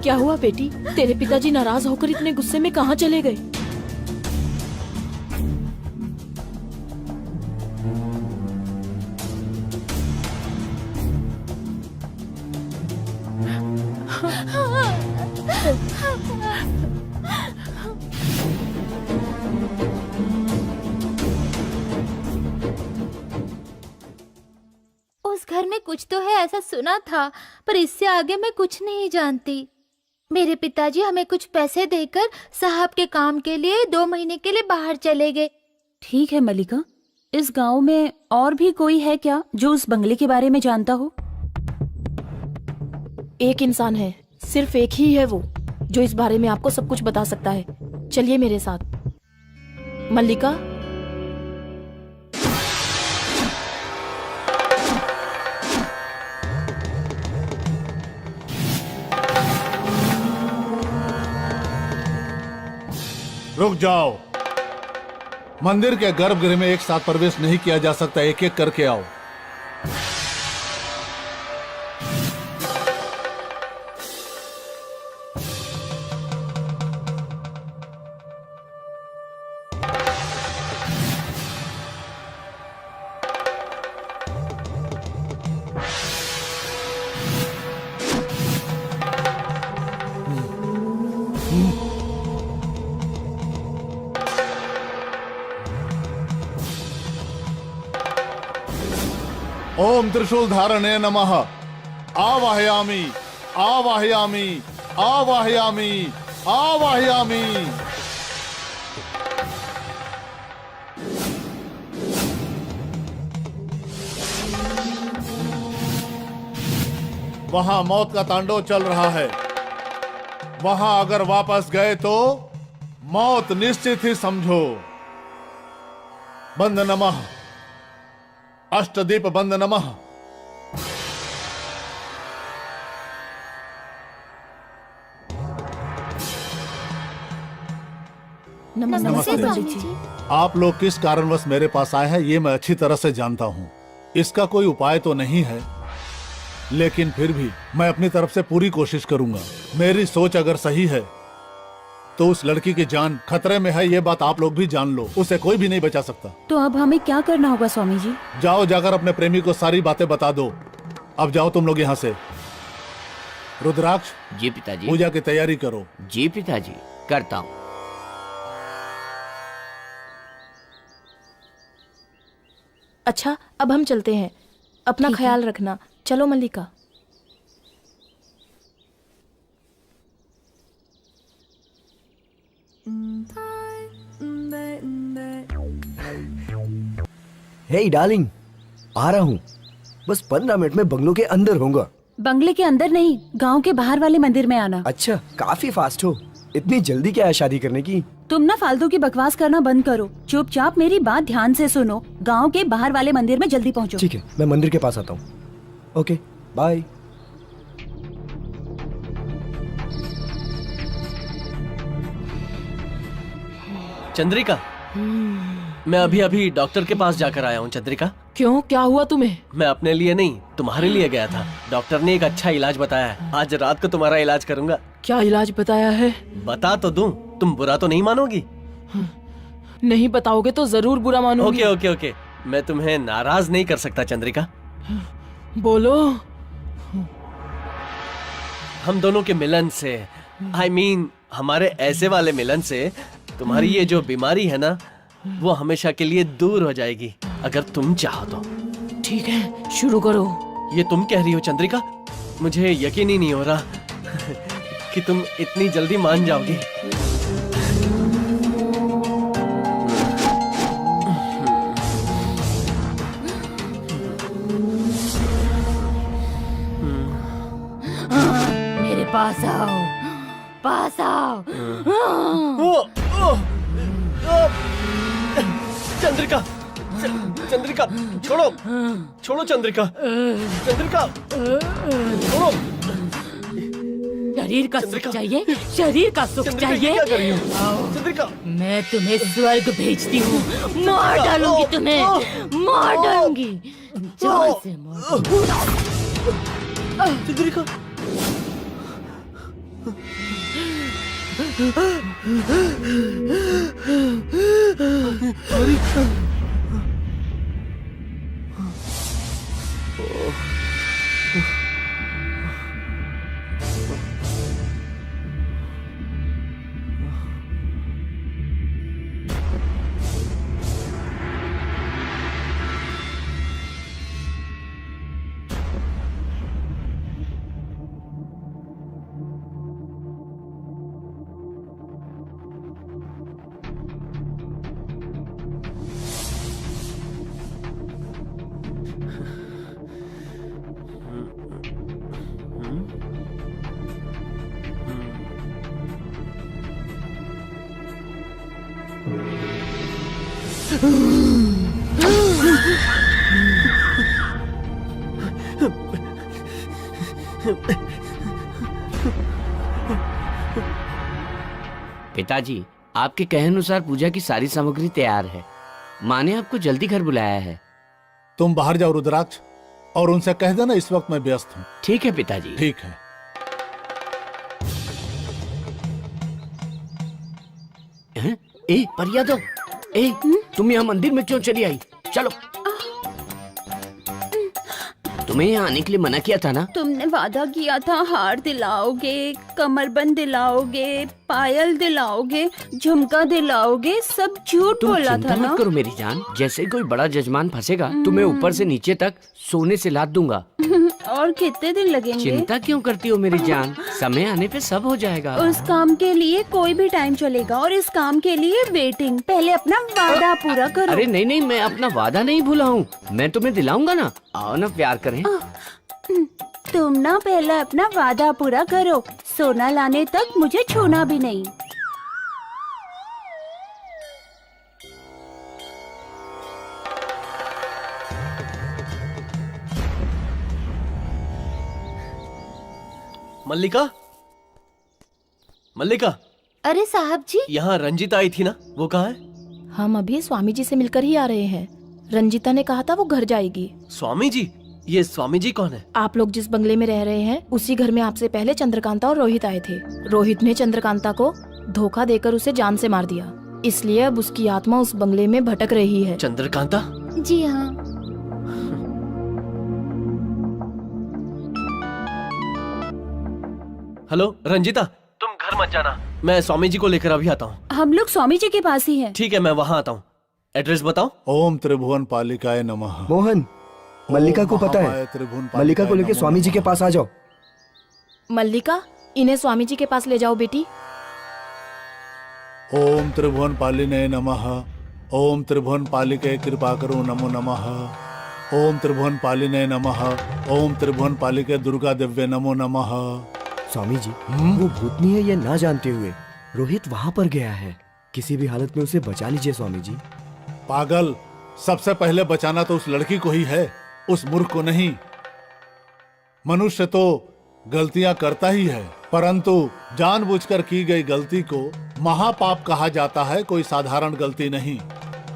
क्या हुआ बेटी? तेरे पिताजी नाराज होकर इतने गुस्से में कहाँ चले गए? उस घर में कुछ तो है ऐसा सुना था, पर इससे आगे मैं कुछ नहीं जानती। मेरे पिताजी हमें कुछ पैसे देकर साहब के काम के लिए 2 महीने के लिए बाहर चले गए। ठीक है मलिका, इस गांव में और भी कोई है क्या जो उस बंगले के बारे में जानता हो? एक इंसान है, सिर्फ एक ही है वो, जो इस बारे में आपको सब कुछ बता सकता है। चलिए मेरे साथ। मल्लिका, रुक जाओ। मंदिर के गर्भगृह में एक साथ प्रवेश नहीं किया जा सकता, एक एक करके आओ। ओम त्रिशूल धारणे नमः। आवाहयामि, आवाहयामि, आवाहयामि, आवाहयामि। वहां मौत का तांडव चल रहा है। वहां अगर वापस गए तो मौत निश्चित ही समझो। बंद नमः, अष्टदीप बंद नमः। नमस्ते स्वामी स्वामी जी। आप लोग किस कारणवश मेरे पास आए हैं ये मैं अच्छी तरह से जानता हूँ। इसका कोई उपाय तो नहीं है, लेकिन फिर भी मैं अपनी तरफ से पूरी कोशिश करूंगा। मेरी सोच अगर सही है तो उस लड़की की जान खतरे में है, ये बात आप लोग भी जान लो। उसे कोई भी नहीं बचा सकता। तो अब हमें क्या करना होगा स्वामी जी? जाओ, जाकर अपने प्रेमी को सारी बातें बता दो। अब जाओ तुम लोग यहाँ से। रुद्राक्ष, जी पिताजी। पूजा की तैयारी करो। जी पिताजी, करता हूँ। अच्छा, अब हम चलते हैं। अपना ख्याल रखना। चलो मल्लिका। हे डार्लिंग, आ रहा हूँ। बस 15 मिनट में बंगलों के अंदर होऊंगा। बंगले के अंदर नहीं, गांव के बाहर वाले मंदिर में आना। अच्छा, काफी फास्ट हो। इतनी जल्दी क्या है शादी करने की? तुम ना फालतू की बकवास करना बंद करो। चुपचाप मेरी बात ध्यान से सुनो। गांव के बाहर वाले मंदिर में जल्दी पहुंचो। ठीक है, मैं मंदिर के पास आता हूँ। Okay, bye. चंद्रिका, मैं अभी अभी डॉक्टर के पास जाकर आया हूँ। चंद्रिका, क्यों, क्या हुआ तुम्हें? मैं अपने लिए नहीं, तुम्हारे लिए गया था। डॉक्टर ने एक अच्छा इलाज बताया है। आज रात को तुम्हारा इलाज करूंगा। क्या इलाज बताया है? बता तो दूं, तुम बुरा तो नहीं मानोगी? नहीं बताओगे तो जरूर बुरा मानूंगी। ओके ओके ओके, मैं तुम्हें नाराज नहीं कर सकता चंद्रिका। बोलो। हम दोनों के मिलन से, I mean, हमारे ऐसे वाले मिलन से तुम्हारी ये जो बीमारी है ना, वो हमेशा के लिए दूर हो जाएगी, अगर तुम चाहो तो। ठीक है, शुरू करो। ये तुम कह रही हो चंद्रिका? मुझे यकीन ही नहीं हो रहा कि तुम इतनी जल्दी मान जाओगी। मेरे पास आओ, पास आओ। चंद्रिका, चंद्रिका, छोड़ो, छोड़ो चंद्रिका, चंद्रिका, छोड़ो। शरीर का सुख चाहिए, शरीर का सुख चंद्रिका, ये चाहिए। क्या कर रही हो? चंद्रिका, मैं तुम्हें स्वर्ग भेजती हूँ। मार डालूंगी तुम्हें, मार डालूंगी। जान से मार। चंद्रिका, पिताजी, आपके कहे अनुसार पूजा की सारी सामग्री तैयार है। माँ ने आपको जल्दी घर बुलाया है। तुम बाहर जाओ रुद्राक्ष, और उनसे कह देना इस वक्त मैं व्यस्त हूँ। ठीक है पिताजी। ठीक है। हैं? ए परिया दो, ए तुम यहाँ मंदिर में क्यों चली आई? चलो। तुम्हें यहाँ आने के लिए मना किया था ना? तुमने वादा किया था हार दिलाओगे, कमरबंद दिलाओगे, पायल दिलाओगे, झुमका दिलाओगे, सब झूठ तुम बोला चिंता था ना। मत करो मेरी जान। जैसे कोई बड़ा जजमान फंसेगा, तुम्हें ऊपर से नीचे तक सोने से लाद दूंगा। और कितने दिन लगेंगे? चिंता क्यों करती हो मेरी जान? समय आने पे सब हो जाएगा। उस काम के लिए कोई भी टाइम चलेगा, और इस काम के लिए वेटिंग। पहले अपना वादा पूरा करो। अरे नहीं नहीं, मैं अपना वादा नहीं भूला हूँ। मैं तुम्हें दिलाऊंगा ना। आओ ना, प्यार करें। तुम ना पहले अपना वादा पूरा करो। सोना लाने तक मुझे छूना भी नहीं। मल्लिका, मल्लिका, अरे साहब जी, यहाँ रंजीता आई थी ना, वो कहाँ है? हम अभी स्वामी जी से मिलकर ही आ रहे हैं। रंजीता ने कहा था वो घर जाएगी। स्वामी जी? ये स्वामी जी कौन है? आप लोग जिस बंगले में रह रहे हैं, उसी घर में आपसे पहले चंद्रकांता और रोहित आए थे। रोहित ने चंद्रकांता को धोखा देकर उसे जान से मार दिया, इसलिए अब उसकी आत्मा उस बंगले में भटक रही है। चंद्रकांता, जी हाँ। हेलो रंजिता, तुम घर मत जाना, मैं स्वामी जी को लेकर अभी आता हूँ। हम लोग स्वामी जी के पास ही हैं। ठीक है, मैं वहाँ आता हूँ। एड्रेस बताओ। ओम त्रिभुवन पालिकाय नमः। मोहन, मल्लिका को पता महामाया है, त्रिभुवन पालिकाय मल्लिका को लेके नमो स्वामी जी के नमः। पास आ जाओ। मल्लिका, इन्हें स्वामी जी के पास ले जाओ बेटी। ओम त्रिभुवन पालिने नमः। ओम त्रिभुवन पालिके कृपा करो नमो नमः। ओम त्रिभुवन पालिने नमः। ओम त्रिभुवन पालिके दुर्गा दिव्य नमो नमः। स्वामी जी, वो भूतनी है ये ना जानते हुए रोहित वहाँ पर गया है। किसी भी हालत में उसे बचा लीजिए स्वामी जी। पागल, सबसे पहले बचाना तो उस लड़की को ही है, उस मूर्ख को नहीं। मनुष्य तो गलतियां करता ही है, परंतु जानबूझकर की गई गलती को महापाप कहा जाता है, कोई साधारण गलती नहीं।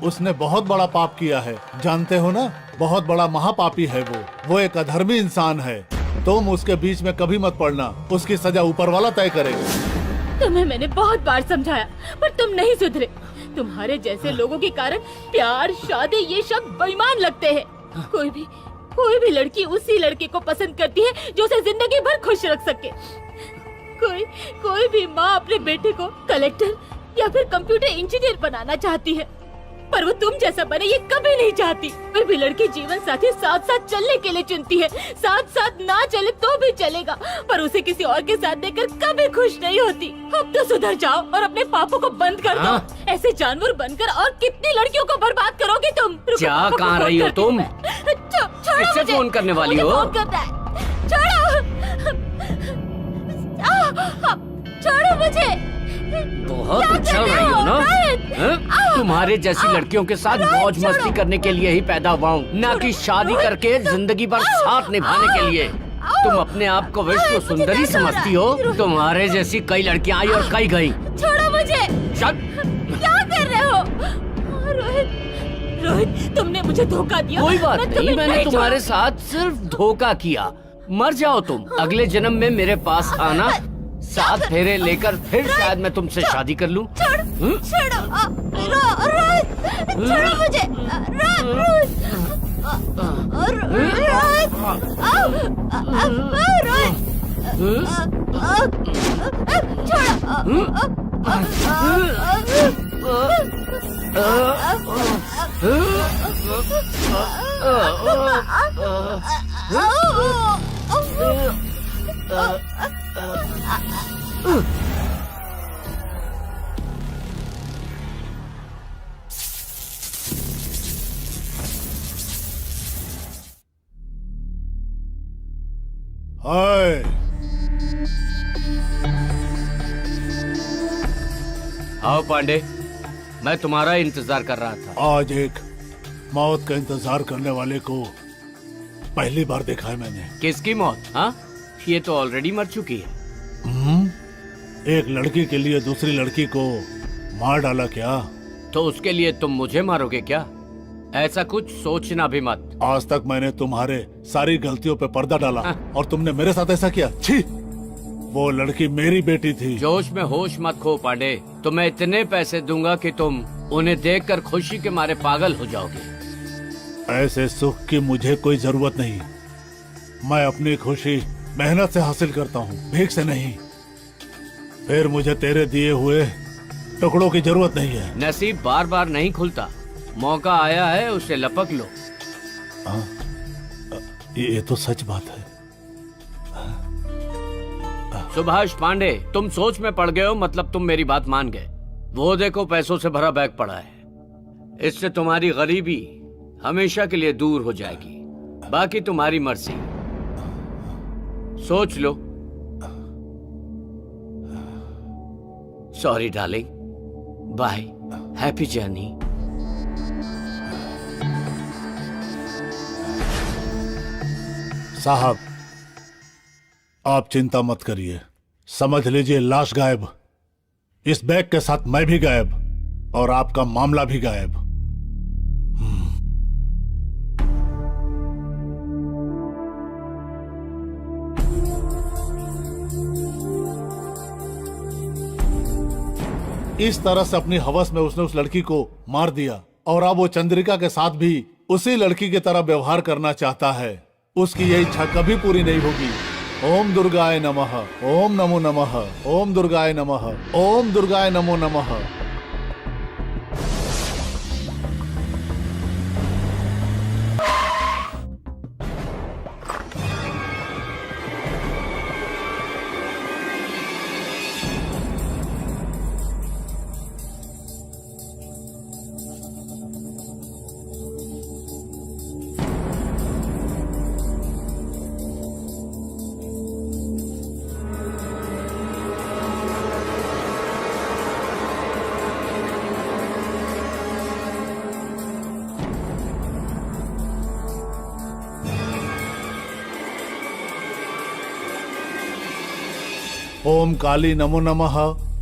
उसने बहुत बड़ा पाप किया है, जानते हो ना, बहुत बड़ा महापापी है वो एक अधर्मी इंसान है। तुम उसके बीच में कभी मत पड़ना, उसकी सजा ऊपर वाला तय करेगा। तुम्हें मैंने बहुत बार समझाया, पर तुम नहीं सुधरे। तुम्हारे जैसे लोगों के कारण प्यार, शादी ये शब्द बेईमान लगते हैं। कोई भी लड़की उसी लड़के को पसंद करती है जो उसे जिंदगी भर खुश रख सके। कोई भी माँ अपने बेटे को कलेक्टर या फिर कंप्यूटर इंजीनियर बनाना चाहती है, पर वो तुम जैसा बने ये कभी नहीं चाहती। फिर भी लड़की जीवन साथी साथ साथ चलने के लिए चुनती है। साथ साथ ना चले तो भी चलेगा, पर उसे किसी और के साथ देखकर कभी खुश नहीं होती। अब तो सुधर जाओ और अपने पापों को बंद कर दो। ऐसे जानवर बनकर और कितनी लड़कियों को बर्बाद करोगे तुम। क्या कहाँ रही हो तुम? छोड़ो किससे मुझे। फोन करने वाली मुझे हो? फोन करना है। छोड़ो मुझे। बहुत क्या उछल कर रहे रही हो ना? रोहित? हैं? तुम्हारे जैसी लड़कियों के साथ मौज मस्ती करने के लिए ही पैदा हुआ हूँ, ना कि शादी करके जिंदगी भर साथ निभाने के लिए। तुम अपने आप को विश्व सुंदरी समझती हो? तुम्हारे जैसी कई लड़कियां आई और कई गई। छोड़ो मुझे। क्या कर रहे हो रोहित, तुमने मुझे धोखा दिया। कोई बात मैं नहीं, तुम्हें मैंने तुम्हारे छोड़ूंगा। साथ सिर्फ धोखा किया। मर जाओ तुम, अगले जन्म में मेरे पास आना, 7 फेरे लेकर फिर शायद मैं तुमसे शादी कर लूं। छोड़ो रोहित, छोड़ो मुझे। हाय, आओ पांडे, मैं तुम्हारा इंतजार कर रहा था। आज एक मौत का इंतजार करने वाले को पहली बार देखा है मैंने। किसकी मौत? हाँ, ये तो ऑलरेडी मर चुकी है। एक लड़की के लिए दूसरी लड़की को मार डाला क्या? तो उसके लिए तुम मुझे मारोगे क्या? ऐसा कुछ सोचना भी मत। आज तक मैंने तुम्हारे सारी गलतियों पे पर्दा डाला और तुमने मेरे साथ ऐसा किया। छी! वो लड़की मेरी बेटी थी। जोश में होश मत खो पांडे। तुम्हें इतने पैसे दूंगा कि तुम उन्हें देखकर खुशी के मारे पागल हो जाओगे। ऐसे सुख की मुझे कोई जरूरत नहीं। मैं अपनी खुशी मेहनत से हासिल करता हूँ, भीख से नहीं। फिर मुझे तेरे दिए हुए टुकड़ों की जरूरत नहीं है। नसीब बार बार नहीं खुलता, मौका आया है उसे लपक लो। ये तो सच बात है। सुभाष पांडे, तुम सोच में पड़ गए हो, मतलब तुम मेरी बात मान गए। वो देखो पैसों से भरा बैग पड़ा है, इससे तुम्हारी गरीबी हमेशा के लिए दूर हो जाएगी। बाकी तुम्हारी मर्जी, सोच लो। Sorry darling, bye, happy journey. साहब, आप चिंता मत करिए, समझ लीजिए लाश गायब, इस बैग के साथ मैं भी गायब और आपका मामला भी गायब। इस तरह से अपनी हवस में उसने उस लड़की को मार दिया और अब वो चंद्रिका के साथ भी उसी लड़की की तरह व्यवहार करना चाहता है। उसकी यह इच्छा कभी पूरी नहीं होगी। ओम दुर्गाय नमः, ओम नमो नमः, ओम दुर्गाय नमः, ओम दुर्गाय नमो नमः। ओम काली नमो नमः,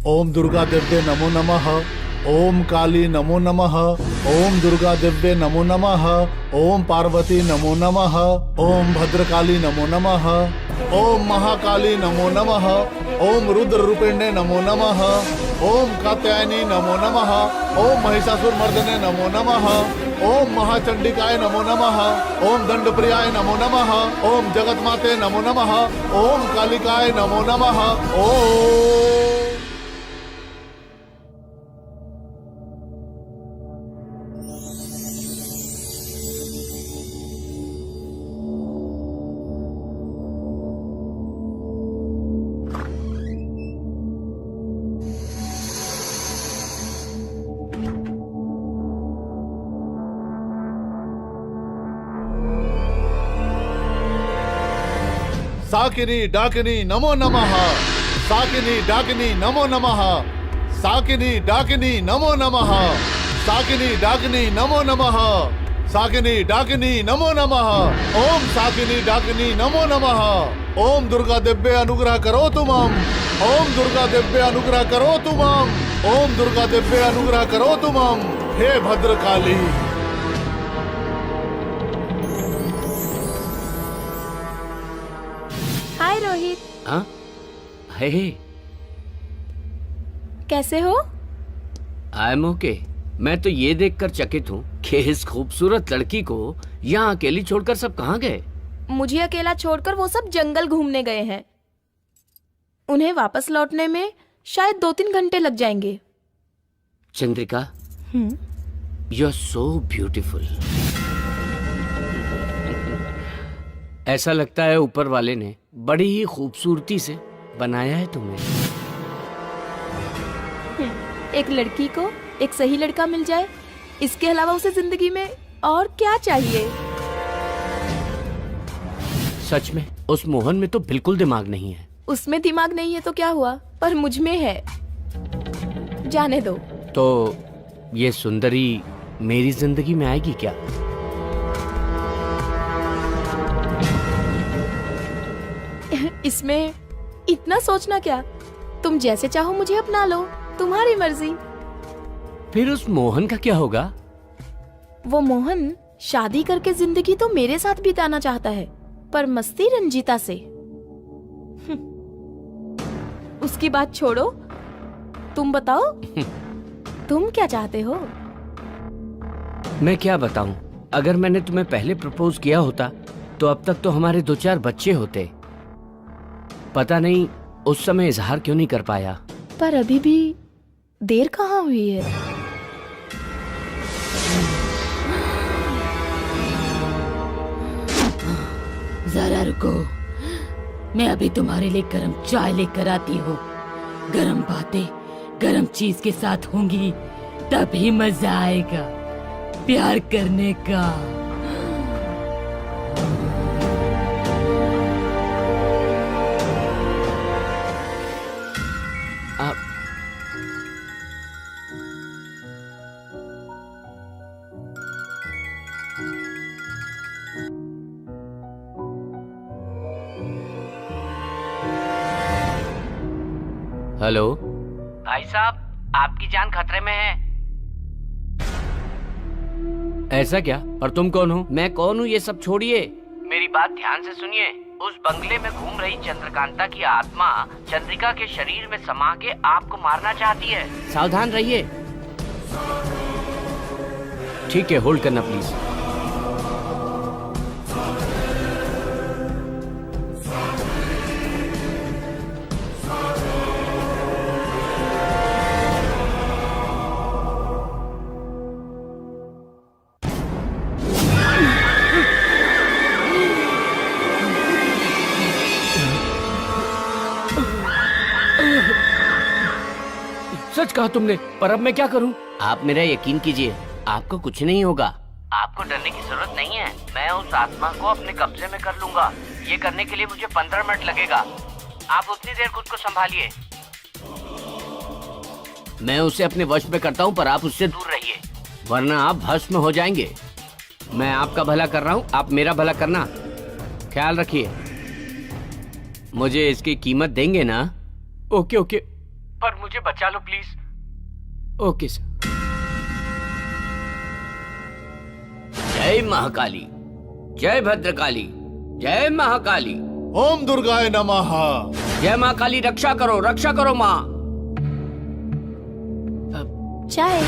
ओम दुर्गा देव्ये नमो नमः, ओम काली नमो नमः, ओम दुर्गा देव्ये नमो नमः, ओम पार्वती नमो नमः, ओम भद्रकाली नमो नमः, ओम महाकाली नमो नमः, ओम रुद्र रूपिण्ये नमो नमः, ओम कात्यायनी नमो नमः, ओम महिषासुर मर्दने नमो नमः, ओम महाचंडिकाय नमो नमः, ओम दंडप्रियाय नमो नमः, ओम जगतमाते नमो नमः, ओम कालिकाय नमो नमः। ओम साकिनी डाकिनी नमो नमः, साकिनी डाकिनी नमो नमः, साकिनी डाकिनी नमो नमः, साकिनी डाकिनी नमो नमः, साकिनी डाकिनी नमो नमः, ओम साकिनी डाकिनी नमो नमः। ओम दुर्गा देव्ये अनुग्रह करो तुमम, ओम दुर्गा देव्ये अनुग्रह करो तुमम, ओम दुर्गा देव्ये अनुग्रह करो तुमम। हे भद्रकाली। हाय रोहित। हाँ? हे कैसे हो? I am okay. मैं तो ये देखकर चकित हूँ कि इस खूबसूरत लड़की को यहाँ अकेली छोड़कर सब कहाँ गए। मुझे अकेला छोड़कर वो सब जंगल घूमने गए हैं। उन्हें वापस लौटने में शायद 2-3 घंटे लग जाएंगे। Chandrika, you are so beautiful. ऐसा लगता है ऊपर वाले ने बड़ी ही खूबसूरती से बनाया है तुम्हें। एक लड़की को एक सही लड़का मिल जाए, इसके अलावा उसे जिंदगी में और क्या चाहिए। सच में उस मोहन में तो बिल्कुल दिमाग नहीं है। उसमें दिमाग नहीं है तो क्या हुआ, पर मुझ में है। जाने दो। तो ये सुंदरी मेरी जिंदगी में आएगी क्या? इसमें इतना सोचना क्या। तुम जैसे चाहो मुझे अपना लो, तुम्हारी मर्जी। फिर उस मोहन का क्या होगा? वो मोहन शादी करके जिंदगी तो मेरे साथ बिताना चाहता है, पर मस्ती रंजीता से। उसकी बात छोड़ो, तुम बताओ तुम क्या चाहते हो? मैं क्या बताऊं? अगर मैंने तुम्हें पहले प्रपोज किया होता तो अब तक तो हमारे 2-4 बच्चे होते। पता नहीं उस समय इजहार क्यों नहीं कर पाया। पर अभी भी देर कहाँ हुई है। जरा रुको, मैं अभी तुम्हारे लिए गरम चाय लेकर आती हूँ। गरम बातें गरम चीज के साथ होंगी, तभी मजा आएगा प्यार करने का। हेलो भाई साहब, आपकी जान खतरे में है। ऐसा क्या? और तुम कौन हो? मैं कौन हूँ ये सब छोड़िए। मेरी बात ध्यान से सुनिए। उस बंगले में घूम रही चंद्रकांता की आत्मा चंद्रिका के शरीर में समा के आपको मारना चाहती है। सावधान रहिए। ठीक है, होल्ड करना प्लीज। सच कहा तुमने, पर अब मैं क्या करूं? आप मेरा यकीन कीजिए, आपको कुछ नहीं होगा। आपको डरने की जरूरत नहीं है। मैं उस आत्मा को अपने कब्जे में कर लूंगा। ये करने के लिए मुझे 15 मिनट लगेगा। आप उतनी देर खुद को संभालिए। मैं उसे अपने वश में करता हूं, पर आप उससे दूर रहिए, वरना आप भस्म हो जाएंगे। मैं आपका भला कर रहा हूं, आप मेरा भला करना। ख्याल रखिए। मुझे इसकी कीमत देंगे ना? ओके ओके, पर मुझे बचा लो प्लीज। Okay sir. जय महाकाली, जय भद्रकाली, जय महाकाली। ओम दुर्गाय नमः। जय माँ काली, रक्षा करो माँ। चाय।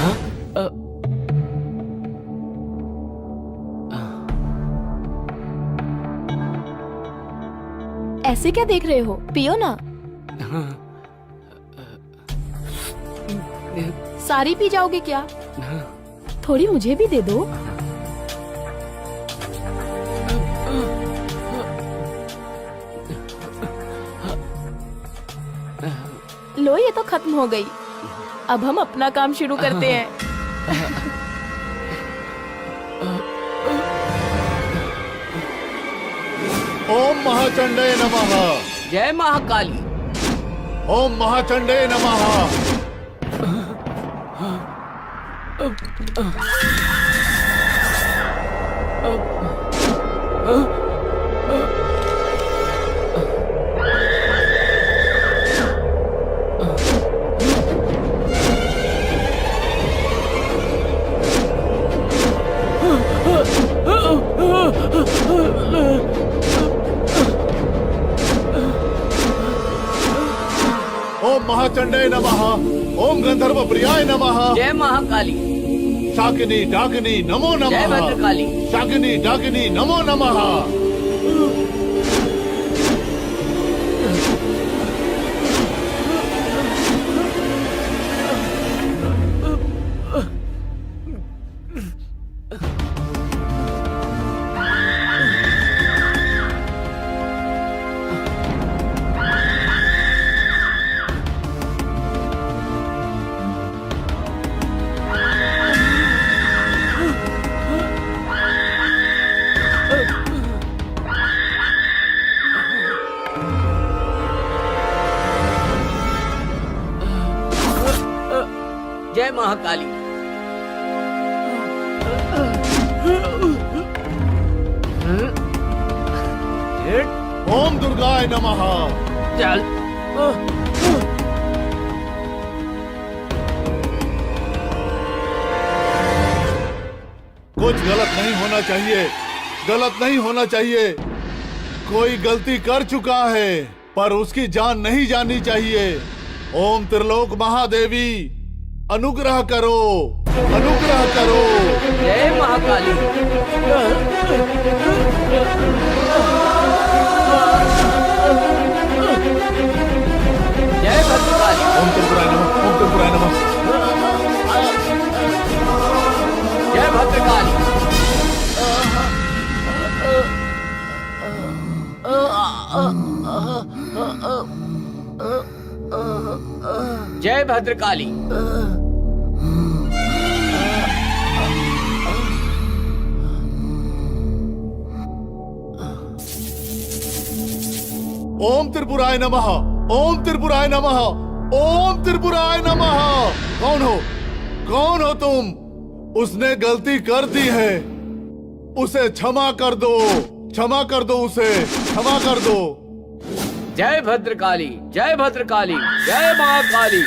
ऐसे क्या देख रहे हो, पियो ना। सारी पी जाओगे क्या? थोड़ी मुझे भी दे दो। लो, ये तो खत्म हो गई। अब हम अपना काम शुरू करते हैं। ओम महाचंडे नमः। जय महाकाली। ओम महाचंडे नमः। ओम महाचंडे नमः। ओम गंधर्व प्रियाय नमः। जय महाकाली। शाकिनी डाकिनी नमो नमः। जय भद्रकाली। शाकिनी डाकिनी नमो नमः। जय महाकाली। ओम दुर्गाय नमः। चल। कुछ गलत नहीं होना चाहिए, गलत नहीं होना चाहिए। कोई गलती कर चुका है, पर उसकी जान नहीं जानी चाहिए। ओम त्रिलोक महादेवी अनुग्रह करो, अनुग्रह करो। जय महाकाली। जय भद्रकाली। ओम त्रिपुराय नमः। ओम त्रिपुराय नमः। जय भद्रकाली। जय भद्रकाली। ओम त्रिपुराय नमः। ओम त्रिपुराय नमः। ओम त्रिपुराय नमः। कौन हो, कौन हो तुम? उसने गलती कर दी है, उसे क्षमा कर दो, क्षमा कर दो, उसे क्षमा कर दो। जय भद्रकाली, जय भद्रकाली, जय महाकाली।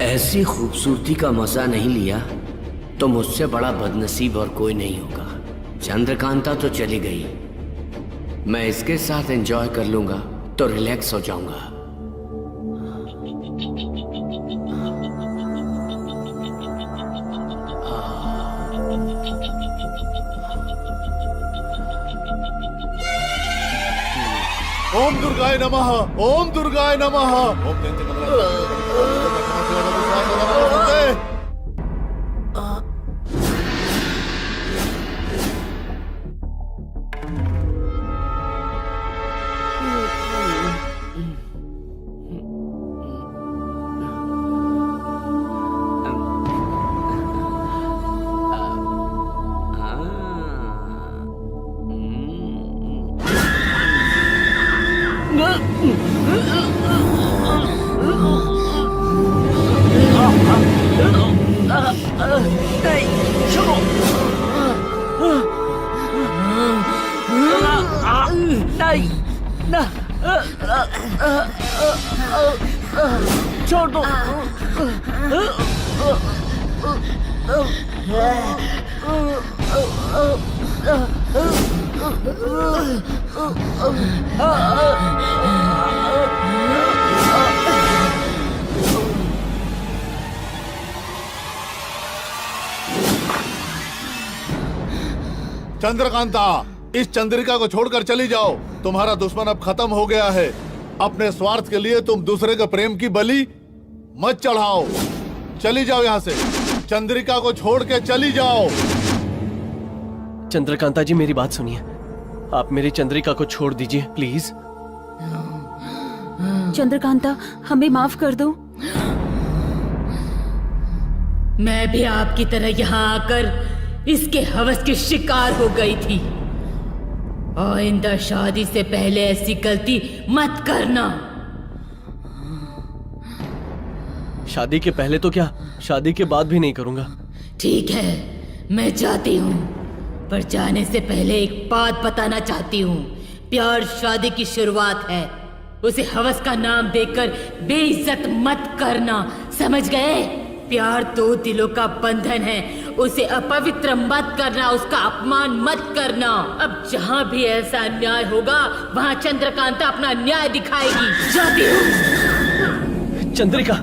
ऐसी खूबसूरती का मजा नहीं लिया तो मुझसे बड़ा बदनसीब और कोई नहीं होगा। चंद्रकांता तो चली गई, मैं इसके साथ एंजॉय कर लूंगा तो रिलैक्स हो जाऊंगा। ओम दुर्गाय नमः, ओम दुर्गाय नमः। ओम जयंती छोड़ दो। चंद्रकांता, इस चंद्रिका को छोड़कर चली जाओ। तुम्हारा दुश्मन अब खत्म हो गया है। अपने स्वार्थ के लिए तुम दूसरे के प्रेम की बलि मत चढ़ाओ। चली जाओ यहाँ से। चंद्रिका को छोड़ के चली जाओ। चंद्रकांता जी, मेरी बात सुनिए। आप मेरी चंद्रिका को छोड़ दीजिए प्लीज। चंद्रकांता, हमें माफ कर दो। मैं भी आपकी तरह यहाँ आकर इसके हवस की शिकार हो गई थी। आइंदा शादी से पहले ऐसी गलती मत करना। शादी के पहले तो क्या, शादी के बाद भी नहीं करूंगा। ठीक है, मैं जाती हूँ, पर जाने से पहले एक बात बताना चाहती हूँ। प्यार शादी की शुरुआत है, उसे हवस का नाम देकर बेइज्जत मत करना, समझ गए? प्यार दो दिलों का बंधन है, उसे अपवित्र मत करना, उसका अपमान मत करना। अब जहाँ भी ऐसा अन्याय होगा वहाँ चंद्रकांता अपना न्याय दिखाएगी। जाती हूँ। चंद्रिका,